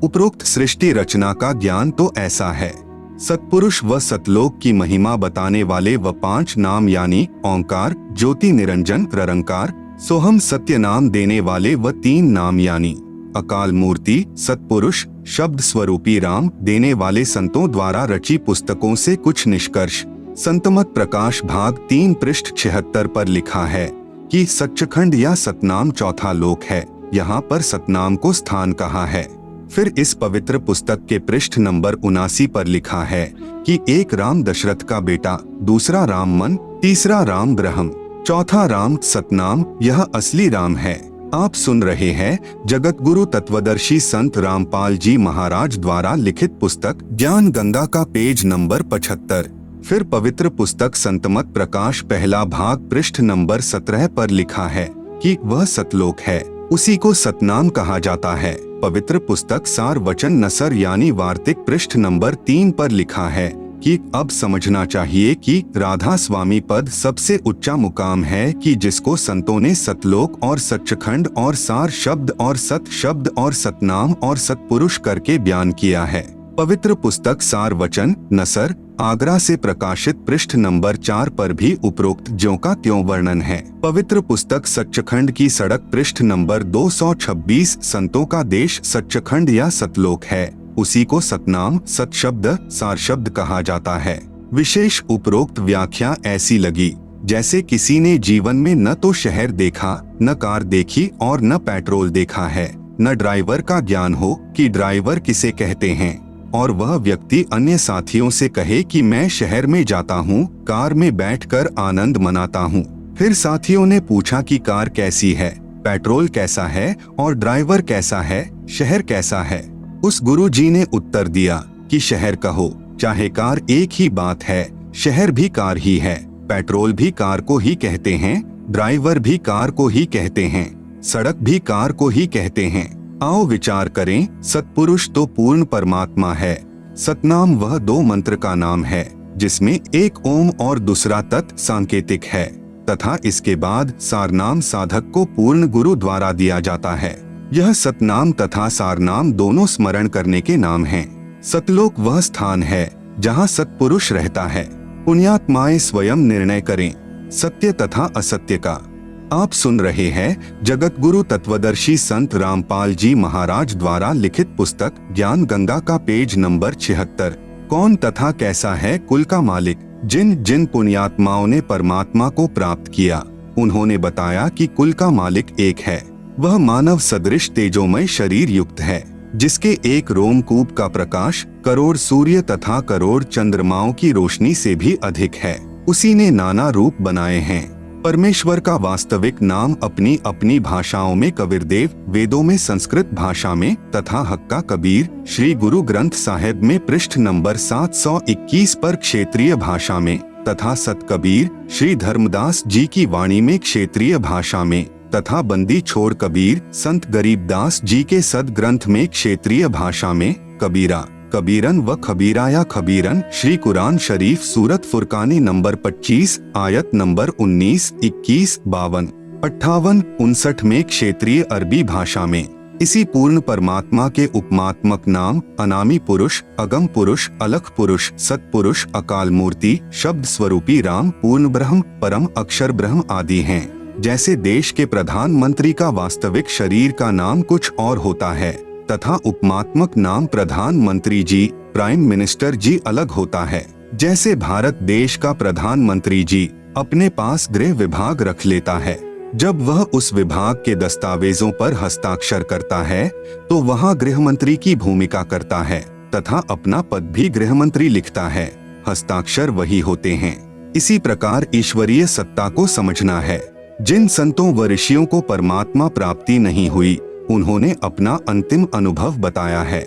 उपरोक्त सृष्टि रचना का ज्ञान तो ऐसा है। सतपुरुष व सतलोक की महिमा बताने वाले व 5 नाम यानी ओंकार, ज्योति निरंजन, निरंकार, सोहम सत्य नाम देने वाले व 3 नाम यानी अकाल मूर्ति, सतपुरुष, शब्द स्वरूपी राम देने वाले संतों द्वारा रची पुस्तकों से कुछ निष्कर्ष। संतमत प्रकाश भाग 3 पृष्ठ 76 पर लिखा है कि सच्चखंड या सतनाम चौथा लोक है, यहाँ पर सतनाम को स्थान कहा है। फिर इस पवित्र पुस्तक के पृष्ठ नंबर 79 पर लिखा है कि एक राम दशरथ का बेटा, दूसरा राम मन, तीसरा राम ब्रह्म, चौथा राम सतनाम, यह असली राम है। आप सुन रहे हैं जगत गुरु तत्वदर्शी संत रामपाल जी महाराज द्वारा लिखित पुस्तक ज्ञान गंगा का पेज नंबर 75। फिर पवित्र पुस्तक संतमत प्रकाश पहला भाग पृष्ठ नंबर 17 पर लिखा है कि वह सतलोक है, उसी को सतनाम कहा जाता है। पवित्र पुस्तक सार वचन नसर यानी वार्तिक पृष्ठ नंबर 3 पर लिखा है कि अब समझना चाहिए कि राधा स्वामी पद सबसे ऊंचा मुकाम है कि जिसको संतों ने सतलोक और सच्चखंड और सार शब्द और सत शब्द और सतनाम और सतपुरुष करके बयान किया है। पवित्र पुस्तक सार वचन नसर आगरा से प्रकाशित पृष्ठ नंबर 4 पर भी उपरोक्त ज्यों का त्यों वर्णन है। पवित्र पुस्तक सच्चखंड की सड़क पृष्ठ नंबर 226 संतों का देश सच्चखंड या सतलोक है, उसी को सतनाम सत शब्द सार शब्द कहा जाता है। विशेष उपरोक्त व्याख्या ऐसी लगी जैसे किसी ने जीवन में न तो शहर देखा, न कार देखी और न पेट्रोल देखा है, न ड्राइवर का ज्ञान हो कि ड्राइवर किसे कहते हैं, और वह व्यक्ति अन्य साथियों से कहे कि मैं शहर में जाता हूँ, कार में बैठकर आनंद मनाता हूँ। फिर साथियों ने पूछा कि कार कैसी है, पेट्रोल कैसा है और ड्राइवर कैसा है, शहर कैसा है। उस गुरुजी ने उत्तर दिया कि शहर कहो चाहे कार एक ही बात है, शहर भी कार ही है, पेट्रोल भी कार को ही कहते हैं, ड्राइवर भी कार को ही कहते हैं, सड़क भी कार को ही कहते हैं। आओ विचार करें, सतपुरुष तो पूर्ण परमात्मा है, सतनाम वह 2 मंत्र का नाम है जिसमें एक ओम और दूसरा तत् सांकेतिक है, तथा इसके बाद सारनाम साधक को पूर्ण गुरु द्वारा दिया जाता है। यह सतनाम तथा सारनाम दोनों स्मरण करने के नाम हैं। सतलोक वह स्थान है जहाँ सतपुरुष रहता है। पुण्यात्माएं स्वयं निर्णय करें सत्य तथा असत्य का। आप सुन रहे हैं जगत गुरु तत्वदर्शी संत रामपाल जी महाराज द्वारा लिखित पुस्तक ज्ञान गंगा का पेज नंबर 76। कौन तथा कैसा है कुल का मालिक? जिन जिन पुण्यात्माओं ने परमात्मा को प्राप्त किया उन्होंने बताया कि कुल का मालिक एक है। वह मानव सदृश तेजोमय शरीर युक्त है, जिसके एक रोमकूप का प्रकाश करोड़ सूर्य तथा करोड़ चंद्रमाओं की रोशनी से भी अधिक है। उसी ने नाना रूप बनाए हैं। परमेश्वर का वास्तविक नाम अपनी अपनी भाषाओं में कबीरदेव, वेदों में संस्कृत भाषा में तथा हक्का कबीर श्री गुरु ग्रंथ साहिब में पृष्ठ नंबर 721 पर क्षेत्रीय भाषा में तथा सत कबीर श्री धर्मदास जी की वाणी में क्षेत्रीय भाषा में तथा बंदी छोड़ कबीर संत गरीबदास जी के सद ग्रंथ में क्षेत्रीय भाषा में कबीरा, कबीरन व खबीरा या खबीरन श्री कुरान शरीफ सूरत फुरकानी नंबर 25 आयत नंबर 19, 21, 52, 58, 59 में क्षेत्रीय अरबी भाषा में इसी पूर्ण परमात्मा के उपमात्मक नाम अनामी पुरुष, अगम पुरुष, अलख पुरुष, सतपुरुष, अकाल मूर्ति, शब्द स्वरूपी राम, पूर्ण ब्रह्म, परम अक्षर ब्रह्म आदि हैं। जैसे देश के प्रधानमंत्री का वास्तविक शरीर का नाम कुछ और होता है तथा उपमात्मक नाम प्रधानमंत्री जी, प्राइम मिनिस्टर जी अलग होता है। जैसे भारत देश का प्रधानमंत्री जी अपने पास गृह विभाग रख लेता है, जब वह उस विभाग के दस्तावेजों पर हस्ताक्षर करता है तो वह गृह मंत्री की भूमिका करता है तथा अपना पद भी गृह मंत्री लिखता है। हस्ताक्षर वही होते हैं। इसी प्रकार ईश्वरीय सत्ता को समझना है। जिन संतों व ऋषियों को परमात्मा प्राप्ति नहीं हुई, उन्होंने अपना अंतिम अनुभव बताया है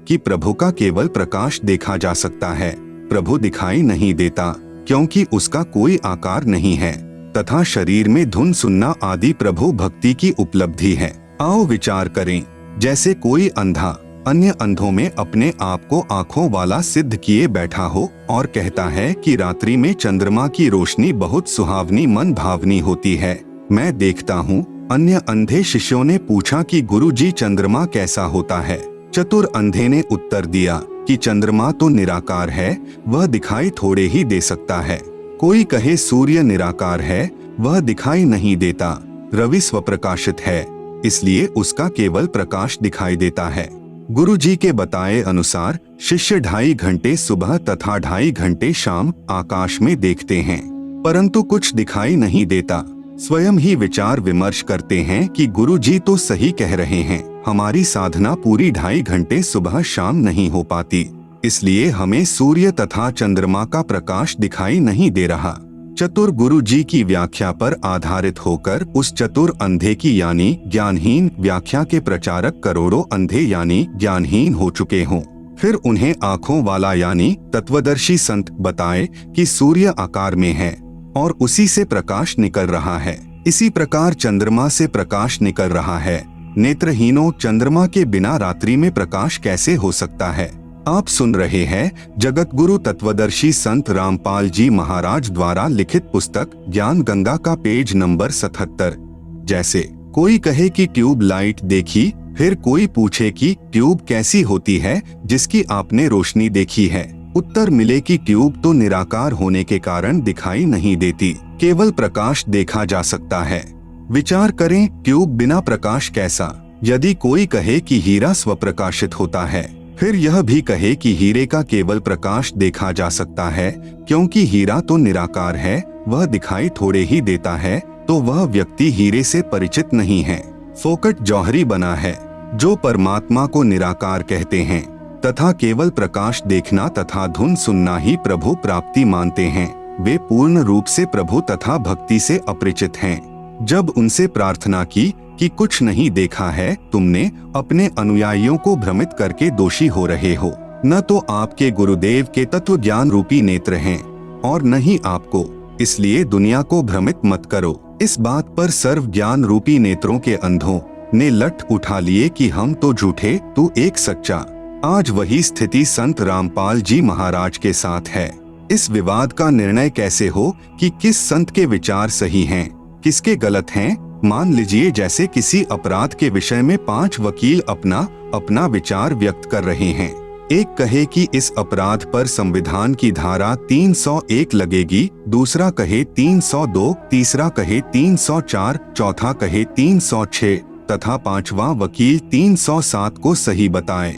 कि प्रभु का केवल प्रकाश देखा जा सकता है, प्रभु दिखाई नहीं देता क्योंकि उसका कोई आकार नहीं है तथा शरीर में धुन सुनना आदि प्रभु भक्ति की उपलब्धि है। आओ विचार करें, जैसे कोई अंधा अन्य अंधों में अपने आप को आंखों वाला सिद्ध किए बैठा हो और कहता है कि रात्रि में चंद्रमा की रोशनी बहुत सुहावनी मन भावनी होती है, मैं देखता हूँ। अन्य अंधे शिष्यों ने पूछा कि गुरुजी चंद्रमा कैसा होता है? चतुर अंधे ने उत्तर दिया कि चंद्रमा तो निराकार है, वह दिखाई थोड़े ही दे सकता है। कोई कहे सूर्य निराकार है, वह दिखाई नहीं देता, रवि स्वप्रकाशित है, इसलिए उसका केवल प्रकाश दिखाई देता है। गुरुजी के बताए अनुसार शिष्य 2.5 घंटे सुबह तथा 2.5 घंटे शाम आकाश में देखते हैं, परंतु कुछ दिखाई नहीं देता। स्वयं ही विचार विमर्श करते हैं कि गुरुजी तो सही कह रहे हैं, हमारी साधना पूरी 2.5 घंटे सुबह शाम नहीं हो पाती, इसलिए हमें सूर्य तथा चंद्रमा का प्रकाश दिखाई नहीं दे रहा। चतुर गुरुजी की व्याख्या पर आधारित होकर उस चतुर अंधे की यानी ज्ञानहीन व्याख्या के प्रचारक करोड़ों अंधे यानी ज्ञानहीन हो चुके हों। फिर उन्हें आंखों वाला यानी तत्वदर्शी संत बताए कि सूर्य आकार में है और उसी से प्रकाश निकल रहा है। इसी प्रकार चंद्रमा से प्रकाश निकल रहा है। नेत्रहीनों, चंद्रमा के बिना रात्रि में प्रकाश कैसे हो सकता है? आप सुन रहे हैं जगत गुरु तत्वदर्शी संत रामपाल जी महाराज द्वारा लिखित पुस्तक ज्ञान गंगा का पेज नंबर 77। जैसे कोई कहे कि ट्यूब लाइट देखी, फिर कोई पूछे कि ट्यूब कैसी होती है जिसकी आपने रोशनी देखी है। उत्तर मिले कि ट्यूब तो निराकार होने के कारण दिखाई नहीं देती, केवल प्रकाश देखा जा सकता है। विचार करें, ट्यूब बिना प्रकाश कैसा? यदि कोई कहे कि हीरा स्वप्रकाशित होता है, फिर यह भी कहे कि हीरे का केवल प्रकाश देखा जा सकता है क्योंकि हीरा तो निराकार है, वह दिखाई थोड़े ही देता है, तो वह व्यक्ति हीरे से परिचित नहीं है, फोकट जौहरी बना है। जो परमात्मा को निराकार कहते हैं तथा केवल प्रकाश देखना तथा धुन सुनना ही प्रभु प्राप्ति मानते हैं, वे पूर्ण रूप से प्रभु तथा भक्ति से अपरिचित हैं। जब उनसे प्रार्थना की कि कुछ नहीं देखा है, तुमने अपने अनुयायियों को भ्रमित करके दोषी हो रहे हो। न तो आपके गुरुदेव के तत्व ज्ञान रूपी नेत्र हैं और न ही आपको, इसलिए दुनिया को भ्रमित मत करो। इस बात पर सर्व ज्ञान रूपी नेत्रों के अंधों ने लठ उठा लिए कि हम तो झूठे, तू एक सच्चा। आज वही स्थिति संत रामपाल जी महाराज के साथ है। इस विवाद का निर्णय कैसे हो कि किस संत के विचार सही हैं, किसके गलत हैं? मान लीजिए जैसे किसी अपराध के विषय में 5 वकील अपना विचार व्यक्त कर रहे हैं। एक कहे कि इस अपराध पर संविधान की धारा 301 लगेगी, दूसरा कहे 302, तीसरा कहे 304, चौथा कहे 306 तथा 5वां वकील 307 को सही बताए।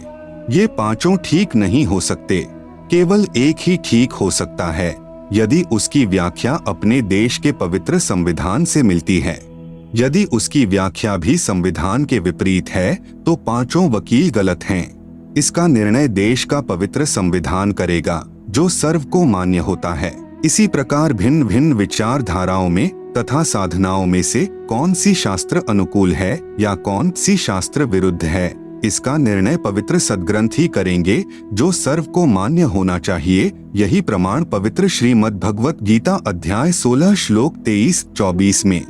ये पांचों ठीक नहीं हो सकते, केवल एक ही ठीक हो सकता है यदि उसकी व्याख्या अपने देश के पवित्र संविधान से मिलती है। यदि उसकी व्याख्या भी संविधान के विपरीत है तो पांचों वकील गलत हैं। इसका निर्णय देश का पवित्र संविधान करेगा जो सर्व को मान्य होता है। इसी प्रकार भिन्न भिन्न विचारधाराओं में तथा साधनाओं में से कौन सी शास्त्र अनुकूल है या कौन सी शास्त्र विरुद्ध है, इसका निर्णय पवित्र सद्ग्रंथ ही करेंगे, जो सर्व को मान्य होना चाहिए। यही प्रमाण पवित्र श्रीमद् भगवत गीता अध्याय 16 श्लोक 23-24 में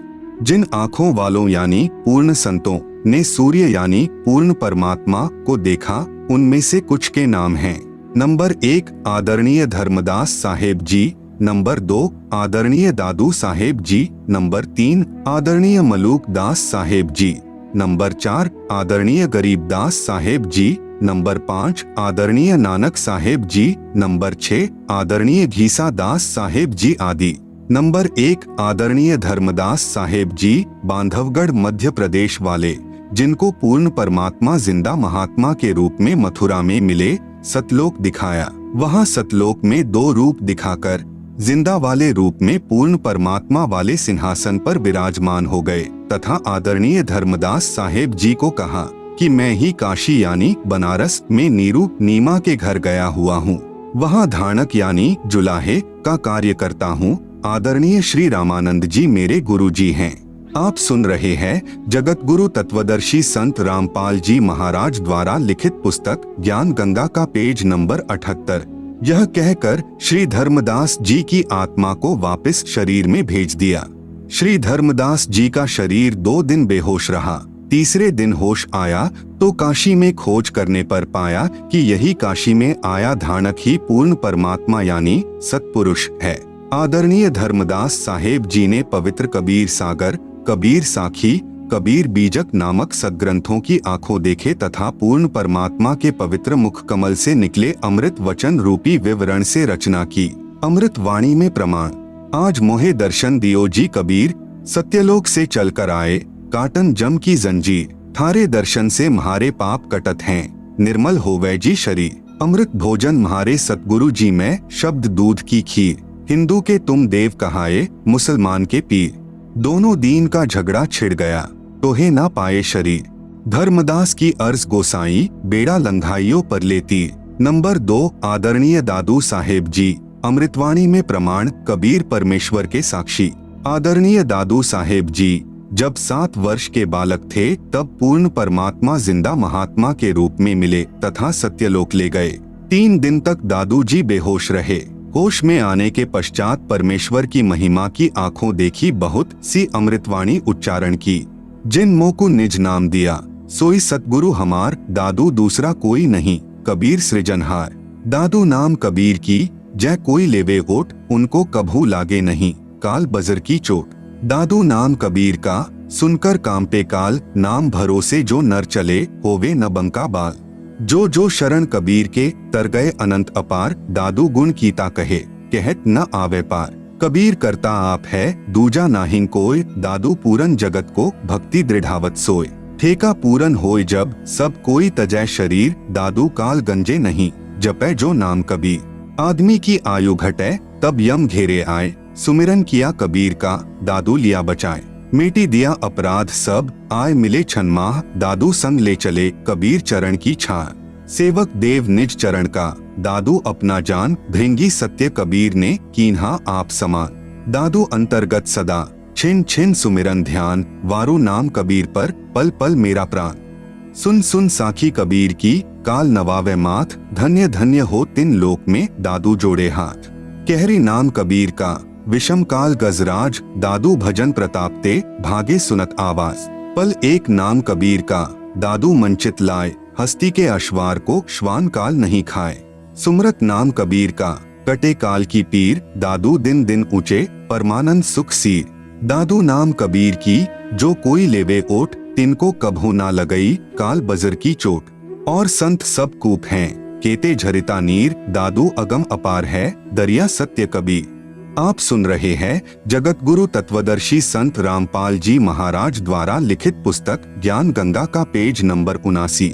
जिन आँखों वालों यानी पूर्ण संतों ने सूर्य यानी पूर्ण परमात्मा को देखा, उनमें से कुछ के नाम हैं। नंबर 1 आदरणीय धर्मदास साहेब जी, नंबर 2 आदरणीय दादू साहेब जी, नंबर 3 आदरणीय मलूक दास साहेब जी, नंबर 4 आदरणीय गरीबदास साहेब जी, नंबर 5 आदरणीय नानक साहेब जी, नंबर 6 आदरणीय घीसा दास साहेब जी आदि। नंबर 1 आदरणीय धर्मदास साहेब जी, बांधवगढ़ मध्य प्रदेश वाले, जिनको पूर्ण परमात्मा जिंदा महात्मा के रूप में मथुरा में मिले, सतलोक दिखाया। वहां सतलोक में 2 रूप दिखाकर जिंदा वाले रूप में पूर्ण परमात्मा वाले सिंहासन पर विराजमान हो गए तथा आदरणीय धर्मदास साहेब जी को कहा कि मैं ही काशी यानी बनारस में नीरू नीमा के घर गया हुआ हूँ, वहाँ धानक यानी जुलाहे का कार्य करता हूँ। आदरणीय श्री रामानंद जी मेरे गुरु जी हैं। आप सुन रहे हैं जगत गुरु तत्वदर्शी संत रामपाल जी महाराज द्वारा लिखित पुस्तक ज्ञान गंगा का पेज नंबर 78। यह कहकर श्री धर्मदास जी की आत्मा को वापस शरीर में भेज दिया। श्री धर्मदास जी का शरीर 2 दिन बेहोश रहा। तीसरे दिन होश आया तो काशी में खोज करने पर पाया कि यही काशी में आया धानक ही पूर्ण परमात्मा यानी सत्पुरुष है। आदरणीय धर्मदास साहेब जी ने पवित्र कबीर सागर, कबीर साखी, कबीर बीजक नामक सद्ग्रंथों की आंखों देखे तथा पूर्ण परमात्मा के पवित्र मुख कमल से निकले अमृत वचन रूपी विवरण से रचना की। अमृत वाणी में प्रमाण, आज मोहे दर्शन दियो जी कबीर, सत्यलोक से चलकर आए, काटन जम की जंजीर, थारे दर्शन से म्हारे पाप कटत हैं, निर्मल होवे जी शरीर। अमृत भोजन म्हारे सतगुरु जी में, शब्द दूध की खीर, हिंदू के तुम देव कहाए, मुसलमान के पीर, दोनों दीन का झगड़ा छिड़ गया, तोहे ना पाए शरीर। धर्मदास की अर्ज गोसाई, बेड़ा लंघाइयों पर लेती। नंबर 2 आदरणीय दादू साहेब जी, अमृतवाणी में प्रमाण, कबीर परमेश्वर के साक्षी। आदरणीय दादू साहेब जी जब 7 वर्ष के बालक थे तब पूर्ण परमात्मा जिंदा महात्मा के रूप में मिले तथा सत्यलोक ले गए। 3 दिन तक दादू जी बेहोश रहे। होश में आने के पश्चात परमेश्वर की महिमा की आंखों देखी, बहुत सी अमृतवाणी उच्चारण की। जिन मोह को निज नाम दिया, सोई सतगुरु हमार, दादू दूसरा कोई नहीं, कबीर सृजनहार। दादू नाम कबीर की, जय कोई लेवे ओट, उनको कभू लागे नहीं, काल बजर की चोट। दादू नाम कबीर का, सुनकर कांपे काल, नाम भरोसे जो नर चले, होवे न बंका बाल। जो शरण कबीर के, तर गए अनंत अपार, दादू गुण कीता कहे, कहत न आवे पार। कबीर करता आप है, दूजा नाहिं कोय, दादू पूरन जगत को, भक्ति दृढ़ावत सोय। ठेका पूरन होय जब, सब कोई तजय शरीर, दादू काल गंजे नहीं, जपै जो नाम कबीर। आदमी की आयु घटे, तब यम घेरे आए, सुमिरन किया कबीर का, दादू लिया बचाए। मिटी दिया अपराध सब, आए मिले छनमाह, दादू संग ले चले, कबीर चरण की छाह। सेवक देव निज चरण का, दादू अपना जान, भृंगी सत्य कबीर ने, कीन्हा आप समान। दादू अंतर्गत सदा, छिन छिन सुमिरन ध्यान, वारू नाम कबीर पर, पल पल मेरा प्राण। सुन सुन साखी कबीर की, काल नवावे माथ, धन्य धन्य हो तिन लोक में, दादू जोड़े हाथ। कहरी नाम कबीर का, विषम काल गजराज, दादू भजन प्रताप ते, भागे सुनत आवाज। पल एक नाम कबीर का, दादू मंचित लाए, हस्ती के अश्वार को, श्वान काल नहीं खाए। सुमरत नाम कबीर का, कटे काल की पीर, दादू दिन दिन ऊंचे, परमानंद सुख सीर। दादू नाम कबीर की, जो कोई लेवे ओट, तिनको कभू ना लगई, काल बजर की चोट। और संत सब कूप हैं, केते झरिता नीर, दादू अगम अपार है, दरिया सत्य कबीर। आप सुन रहे हैं जगत गुरु तत्वदर्शी संत रामपाल जी महाराज द्वारा लिखित पुस्तक ज्ञान गंगा का पेज नंबर 79।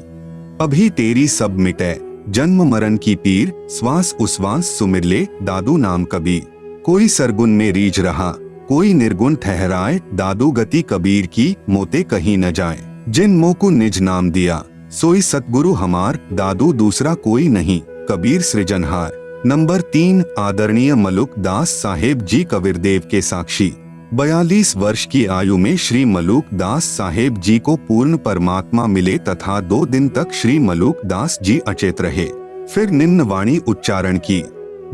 अभी तेरी सब मिटे, जन्म मरण की पीर, श्वास उश्वास सुमिर ले, दादू नाम कबीर। कोई सरगुन में रीझ रहा, कोई निर्गुण ठहराए, दादू गति कबीर की, मोते कहीं न जाए। जिन मोह को निज नाम दिया, सोई सतगुरु हमार, दादू दूसरा कोई नहीं, कबीर सृजनहार। नंबर 3 आदरणीय मलूक दास साहेब जी कबीरदेव के साक्षी। 42 वर्ष की आयु में श्री मलूक दास साहेब जी को पूर्ण परमात्मा मिले तथा 2 दिन तक श्री मलूक दास जी अचेत रहे। फिर निम्न वाणी उच्चारण की,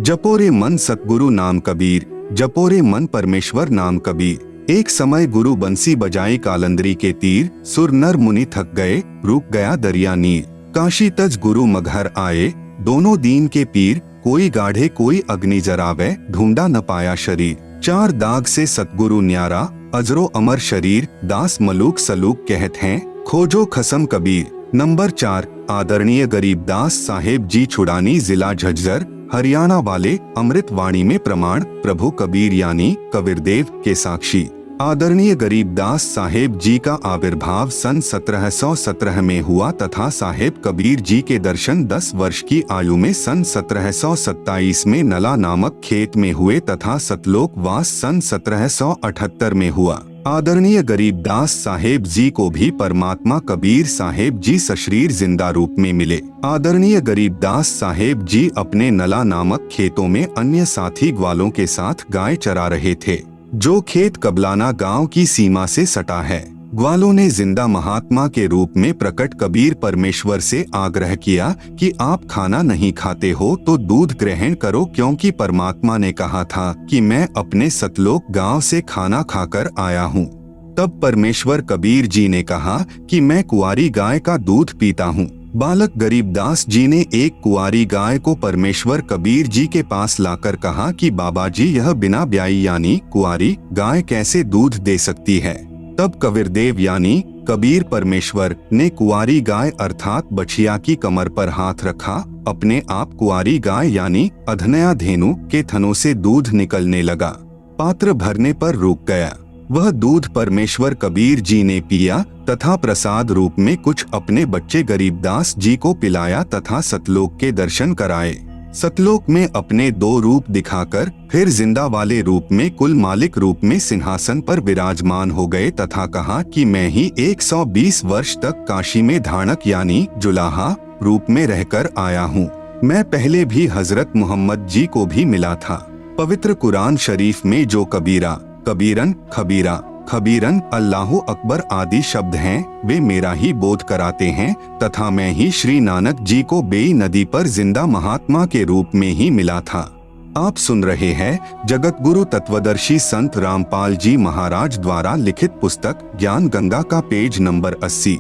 जपोरे मन सतगुरु नाम कबीर, जपोरे मन परमेश्वर नाम कबीर। एक समय गुरु बंसी बजाई कालंदरी के तीर, सुर नर मुनि थक गए, रुक गया दरिया नीर। काशी तज गुरु मगहर आए, दोनों दीन के पीर, कोई गाढ़े कोई अग्नि जरावे, ढूंढा न पाया शरीर। 4 दाग से सतगुरु न्यारा, अजरो अमर शरीर, दास मलूक सलूक कहत हैं, खोजो खसम कबीर। नंबर 4 आदरणीय गरीबदास साहेब जी छुड़ानी, जिला झज्जर, हरियाणा वाले। अमृत वाणी में प्रमाण, प्रभु कबीर यानी कबीरदेव के साक्षी। आदरणीय गरीबदास साहेब जी का आविर्भाव सन 1717 में हुआ तथा साहेब कबीर जी के दर्शन 10 वर्ष की आयु में सन 1727 में नला नामक खेत में हुए तथा सतलोक वास सन 1778 में हुआ। आदरणीय गरीबदास साहेब जी को भी परमात्मा कबीर साहेब जी सशरीर जिंदा रूप में मिले। आदरणीय गरीबदास साहेब जी अपने नला नामक खेतों में अन्य साथी ग्वालों के साथ गाय चरा रहे थे, जो खेत कबलाना गांव की सीमा से सटा है। ग्वालों ने जिंदा महात्मा के रूप में प्रकट कबीर परमेश्वर से आग्रह किया कि आप खाना नहीं खाते हो तो दूध ग्रहण करो, क्योंकि परमात्मा ने कहा था कि मैं अपने सतलोक गांव से खाना खाकर आया हूँ। तब परमेश्वर कबीर जी ने कहा कि मैं कुंवारी गाय का दूध पीता हूँ। बालक गरीबदास जी ने एक कुंवारी गाय को परमेश्वर कबीर जी के पास लाकर कहा कि बाबा जी, यह बिना ब्याई यानी कुंवारी गाय कैसे दूध दे सकती है। तब कबीरदेव यानी कबीर परमेश्वर ने कुंवारी गाय अर्थात बछिया की कमर पर हाथ रखा। अपने आप कुंवारी गाय यानी अधनया धेनु के थनों से दूध निकलने लगा। पात्र भरने पर रुक गया। वह दूध परमेश्वर कबीर जी ने पिया तथा प्रसाद रूप में कुछ अपने बच्चे गरीबदास जी को पिलाया तथा सतलोक के दर्शन कराए। सतलोक में अपने 2 रूप दिखाकर फिर जिंदा वाले रूप में कुल मालिक रूप में सिंहासन पर विराजमान हो गए तथा कहा कि मैं ही 120 वर्ष तक काशी में धाणक यानी जुलाहा रूप में रहकर आया हूँ। मैं पहले भी हजरत मोहम्मद जी को भी मिला था। पवित्र कुरान शरीफ में जो कबीरा, कबीरन, खबीरा, खबीरन, अल्लाहु अकबर आदि शब्द हैं, वे मेरा ही बोध कराते हैं तथा मैं ही श्री नानक जी को बेई नदी पर जिंदा महात्मा के रूप में ही मिला था। आप सुन रहे हैं जगत गुरु तत्वदर्शी संत रामपाल जी महाराज द्वारा लिखित पुस्तक ज्ञान गंगा का पेज नंबर 80।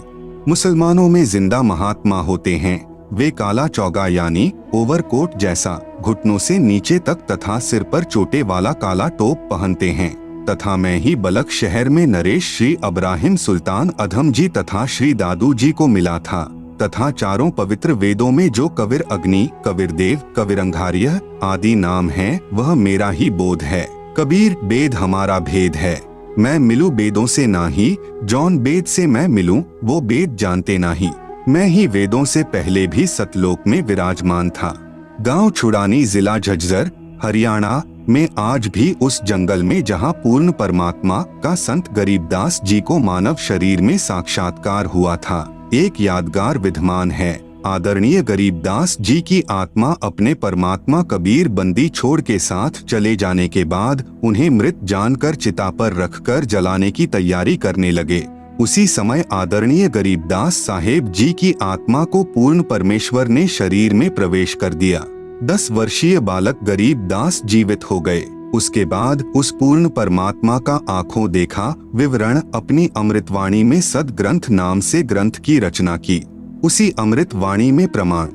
मुसलमानों में जिंदा महात्मा होते हैं। वे काला चौगा यानी ओवरकोट जैसा घुटनों से नीचे तक तथा सिर पर चोटे वाला काला टोप पहनते हैं तथा मैं ही बलक शहर में नरेश श्री अब्राहिम सुल्तान अधम जी तथा श्री दादू जी को मिला था तथा चारों पवित्र वेदों में जो कबीर अग्नि, कबीरदेव, कबीरंघार्य आदि नाम हैं, वह मेरा ही बोध है। कबीर वेद हमारा भेद है। मैं मिलूं वेदों से नाही, जौन वेद से मैं मिलूं वो वेद जानते नाही। मैं ही वेदों से पहले भी सतलोक में विराजमान था। गांव छुड़ानी, जिला झज्जर, हरियाणा में आज भी उस जंगल में जहां पूर्ण परमात्मा का संत गरीबदास जी को मानव शरीर में साक्षात्कार हुआ था, एक यादगार विद्यमान है। आदरणीय गरीबदास जी की आत्मा अपने परमात्मा कबीर बंदी छोड़ के साथ चले जाने के बाद उन्हें मृत जानकर चिता पर रखकर जलाने की तैयारी करने लगे। उसी समय आदरणीय गरीबदास साहेब जी की आत्मा को पूर्ण परमेश्वर ने शरीर में प्रवेश कर दिया। 10 वर्षीय बालक गरीबदास जीवित हो गए। उसके बाद उस पूर्ण परमात्मा का आंखों देखा विवरण अपनी अमृतवाणी में सदग्रंथ नाम से ग्रंथ की रचना की। उसी अमृतवाणी में प्रमाण,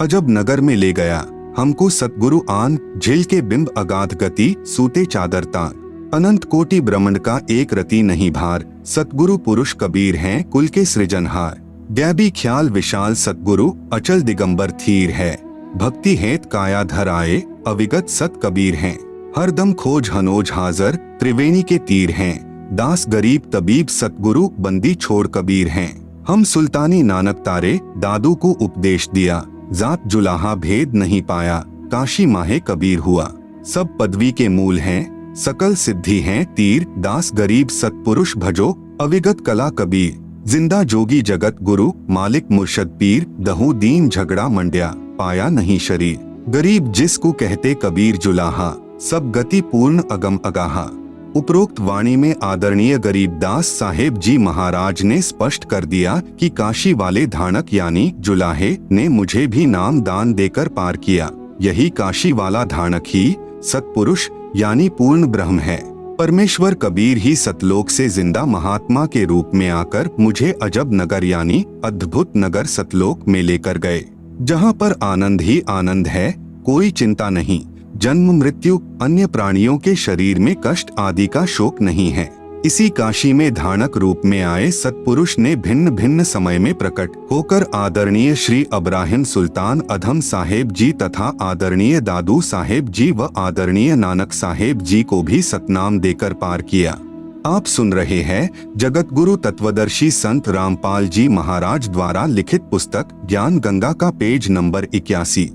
अजब नगर में ले गया हमको सतगुरु आन, झिल के बिंब अगाध गति, सूते चादर तान। अनंत कोटि ब्रह्मांड का एक रति नहीं भार, सतगुरु पुरुष कबीर हैं कुल के सृजनहार। गैबी ख्याल विशाल सतगुरु, अचल दिगंबर थीर है। भक्ति हेत काया धर आए, अविगत सत कबीर हैं। हरदम खोज हनोज हाजर, त्रिवेणी के तीर हैं। दास गरीब तबीब सतगुरु, बंदी छोड़ कबीर हैं। हम सुल्तानी नानक तारे, दादू को उपदेश दिया। जात जुलाहा भेद नहीं पाया, काशी माहे कबीर हुआ। सब पदवी के मूल हैं, सकल सिद्धि हैं तीर। दास गरीब सतपुरुष भजो, अविगत कला कबीर। जिंदा जोगी जगत गुरु, मालिक मुर्शद पीर। दहू दीन झगड़ा मंड्या, पाया नहीं शरीर। गरीब जिसको कहते कबीर जुलाहा, सब गति पूर्ण अगम अगाहा। उपरोक्त वाणी में आदरणीय गरीबदास साहेब जी महाराज ने स्पष्ट कर दिया कि काशी वाले धाणक यानी जुलाहे ने मुझे भी नाम दान देकर पार किया। यही काशी वाला धाणक ही सतपुरुष यानी पूर्ण ब्रह्म है। परमेश्वर कबीर ही सतलोक से जिंदा महात्मा के रूप में आकर मुझे अजब नगर यानी अद्भुत नगर सतलोक में लेकर गए, जहाँ पर आनंद ही आनंद है, कोई चिंता नहीं, जन्म मृत्यु, अन्य प्राणियों के शरीर में कष्ट आदि का शोक नहीं है। इसी काशी में धाणक रूप में आए सतपुरुष ने भिन्न भिन्न समय में प्रकट होकर आदरणीय श्री अब्राहिम सुल्तान अधम साहेब जी तथा आदरणीय दादू साहेब जी व आदरणीय नानक साहेब जी को भी सतनाम देकर पार किया। आप सुन रहे हैं जगत गुरु तत्वदर्शी संत रामपाल जी महाराज द्वारा लिखित पुस्तक ज्ञान गंगा का पेज नंबर 81।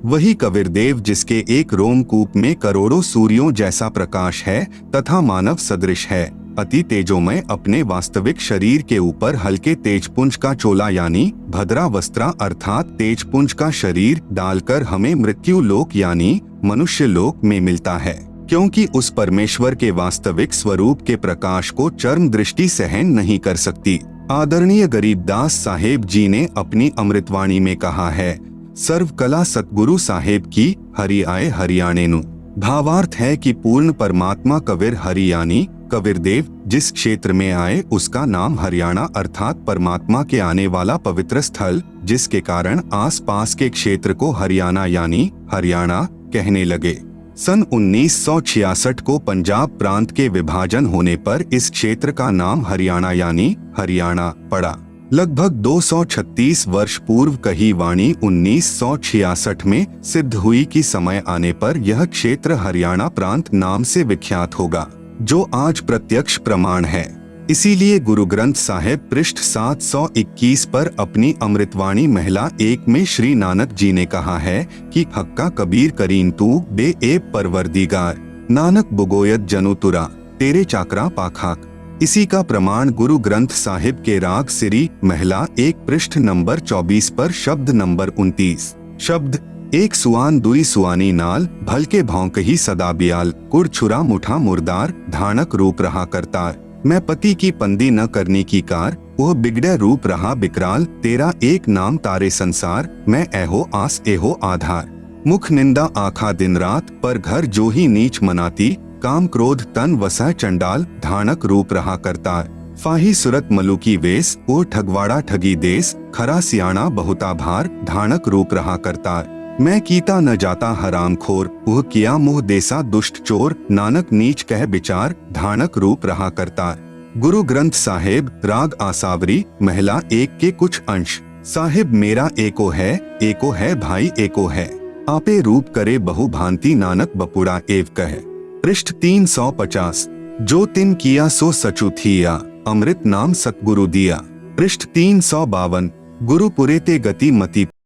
वही कबीरदेव जिसके एक रोमकूप में करोड़ों सूर्यों जैसा प्रकाश है तथा मानव सदृश है, अति तेजोमय, अपने वास्तविक शरीर के ऊपर हल्के तेजपुंज का चोला यानी भद्रा वस्त्रा अर्थात तेजपुंज का शरीर डालकर हमें मृत्यु लोक यानी मनुष्य लोक में मिलता है, क्योंकि उस परमेश्वर के वास्तविक स्वरूप के प्रकाश को चर्म दृष्टि सहन नहीं कर सकती। आदरणीय गरीबदास साहेब जी ने अपनी अमृतवाणी में कहा है, सर्व कला सतगुरु साहेब की, हरि आए हरियाणे नु। भावार्थ है कि पूर्ण परमात्मा कबीर हरि यानी कबीरदेव जिस क्षेत्र में आए उसका नाम हरियाणा अर्थात परमात्मा के आने वाला पवित्र स्थल, जिसके कारण आसपास के क्षेत्र को हरियाणा यानी हरियाणा कहने लगे। सन 1966 को पंजाब प्रांत के विभाजन होने पर इस क्षेत्र का नाम हरियाणा यानी हरियाणा पड़ा। लगभग 236 वर्ष पूर्व कही वाणी 1966 में सिद्ध हुई कि समय आने पर यह क्षेत्र हरियाणा प्रांत नाम से विख्यात होगा, जो आज प्रत्यक्ष प्रमाण है। इसीलिए गुरु ग्रंथ साहिब पृष्ठ 721 पर अपनी अमृतवाणी महिला 1 में श्री नानक जी ने कहा है कि हक्का कबीर करीन तू बे एब परवरदिगार, नानक बुगोयत जनु तुरा तेरे चाकरा पाखाक। इसी का प्रमाण गुरु ग्रंथ साहिब के राग सिरी महिला 1 पृष्ठ नंबर 24 पर शब्द नंबर 29, शब्द एक सुआन दुई सुआनी नाल, भलके भौंकही सदा बियाल, कुड़ छुरा मुठा मुर्दार, धानक रूप रहा करतार। मैं पति की पंदी न करने की कार, वह बिगड़े रूप रहा बिकराल, तेरा एक नाम तारे संसार, मैं एहो आस एहो आधार। मुख निंदा आखा दिन रात, पर घर जो ही नीच मनाती, काम क्रोध तन वसह चंडाल, धानक रूप रहा करतार। फाही सुरत मलुकी वेश, ओ ठगवाड़ा ठगी देश, खरा सियाणा बहुता भार, धानक रूप रहा करतार। मैं कीता न जाता हराम खोर, वह किया मुँह देसा दुष्ट चोर, नानक नीच कह विचार, धानक रूप रहा करतार। गुरु ग्रंथ साहिब राग आसावरी महिला 1 के कुछ अंश। साहिब मेरा एको है भाई एको है, आपे रूप करे बहु भांति, नानक बपुड़ा एव कहे। पृष्ठ 350। जो तिन किया सो सचु थिया, अमृत नाम सतगुरु दिया। पृष्ठ 352। गुरु पुरे ते गति मति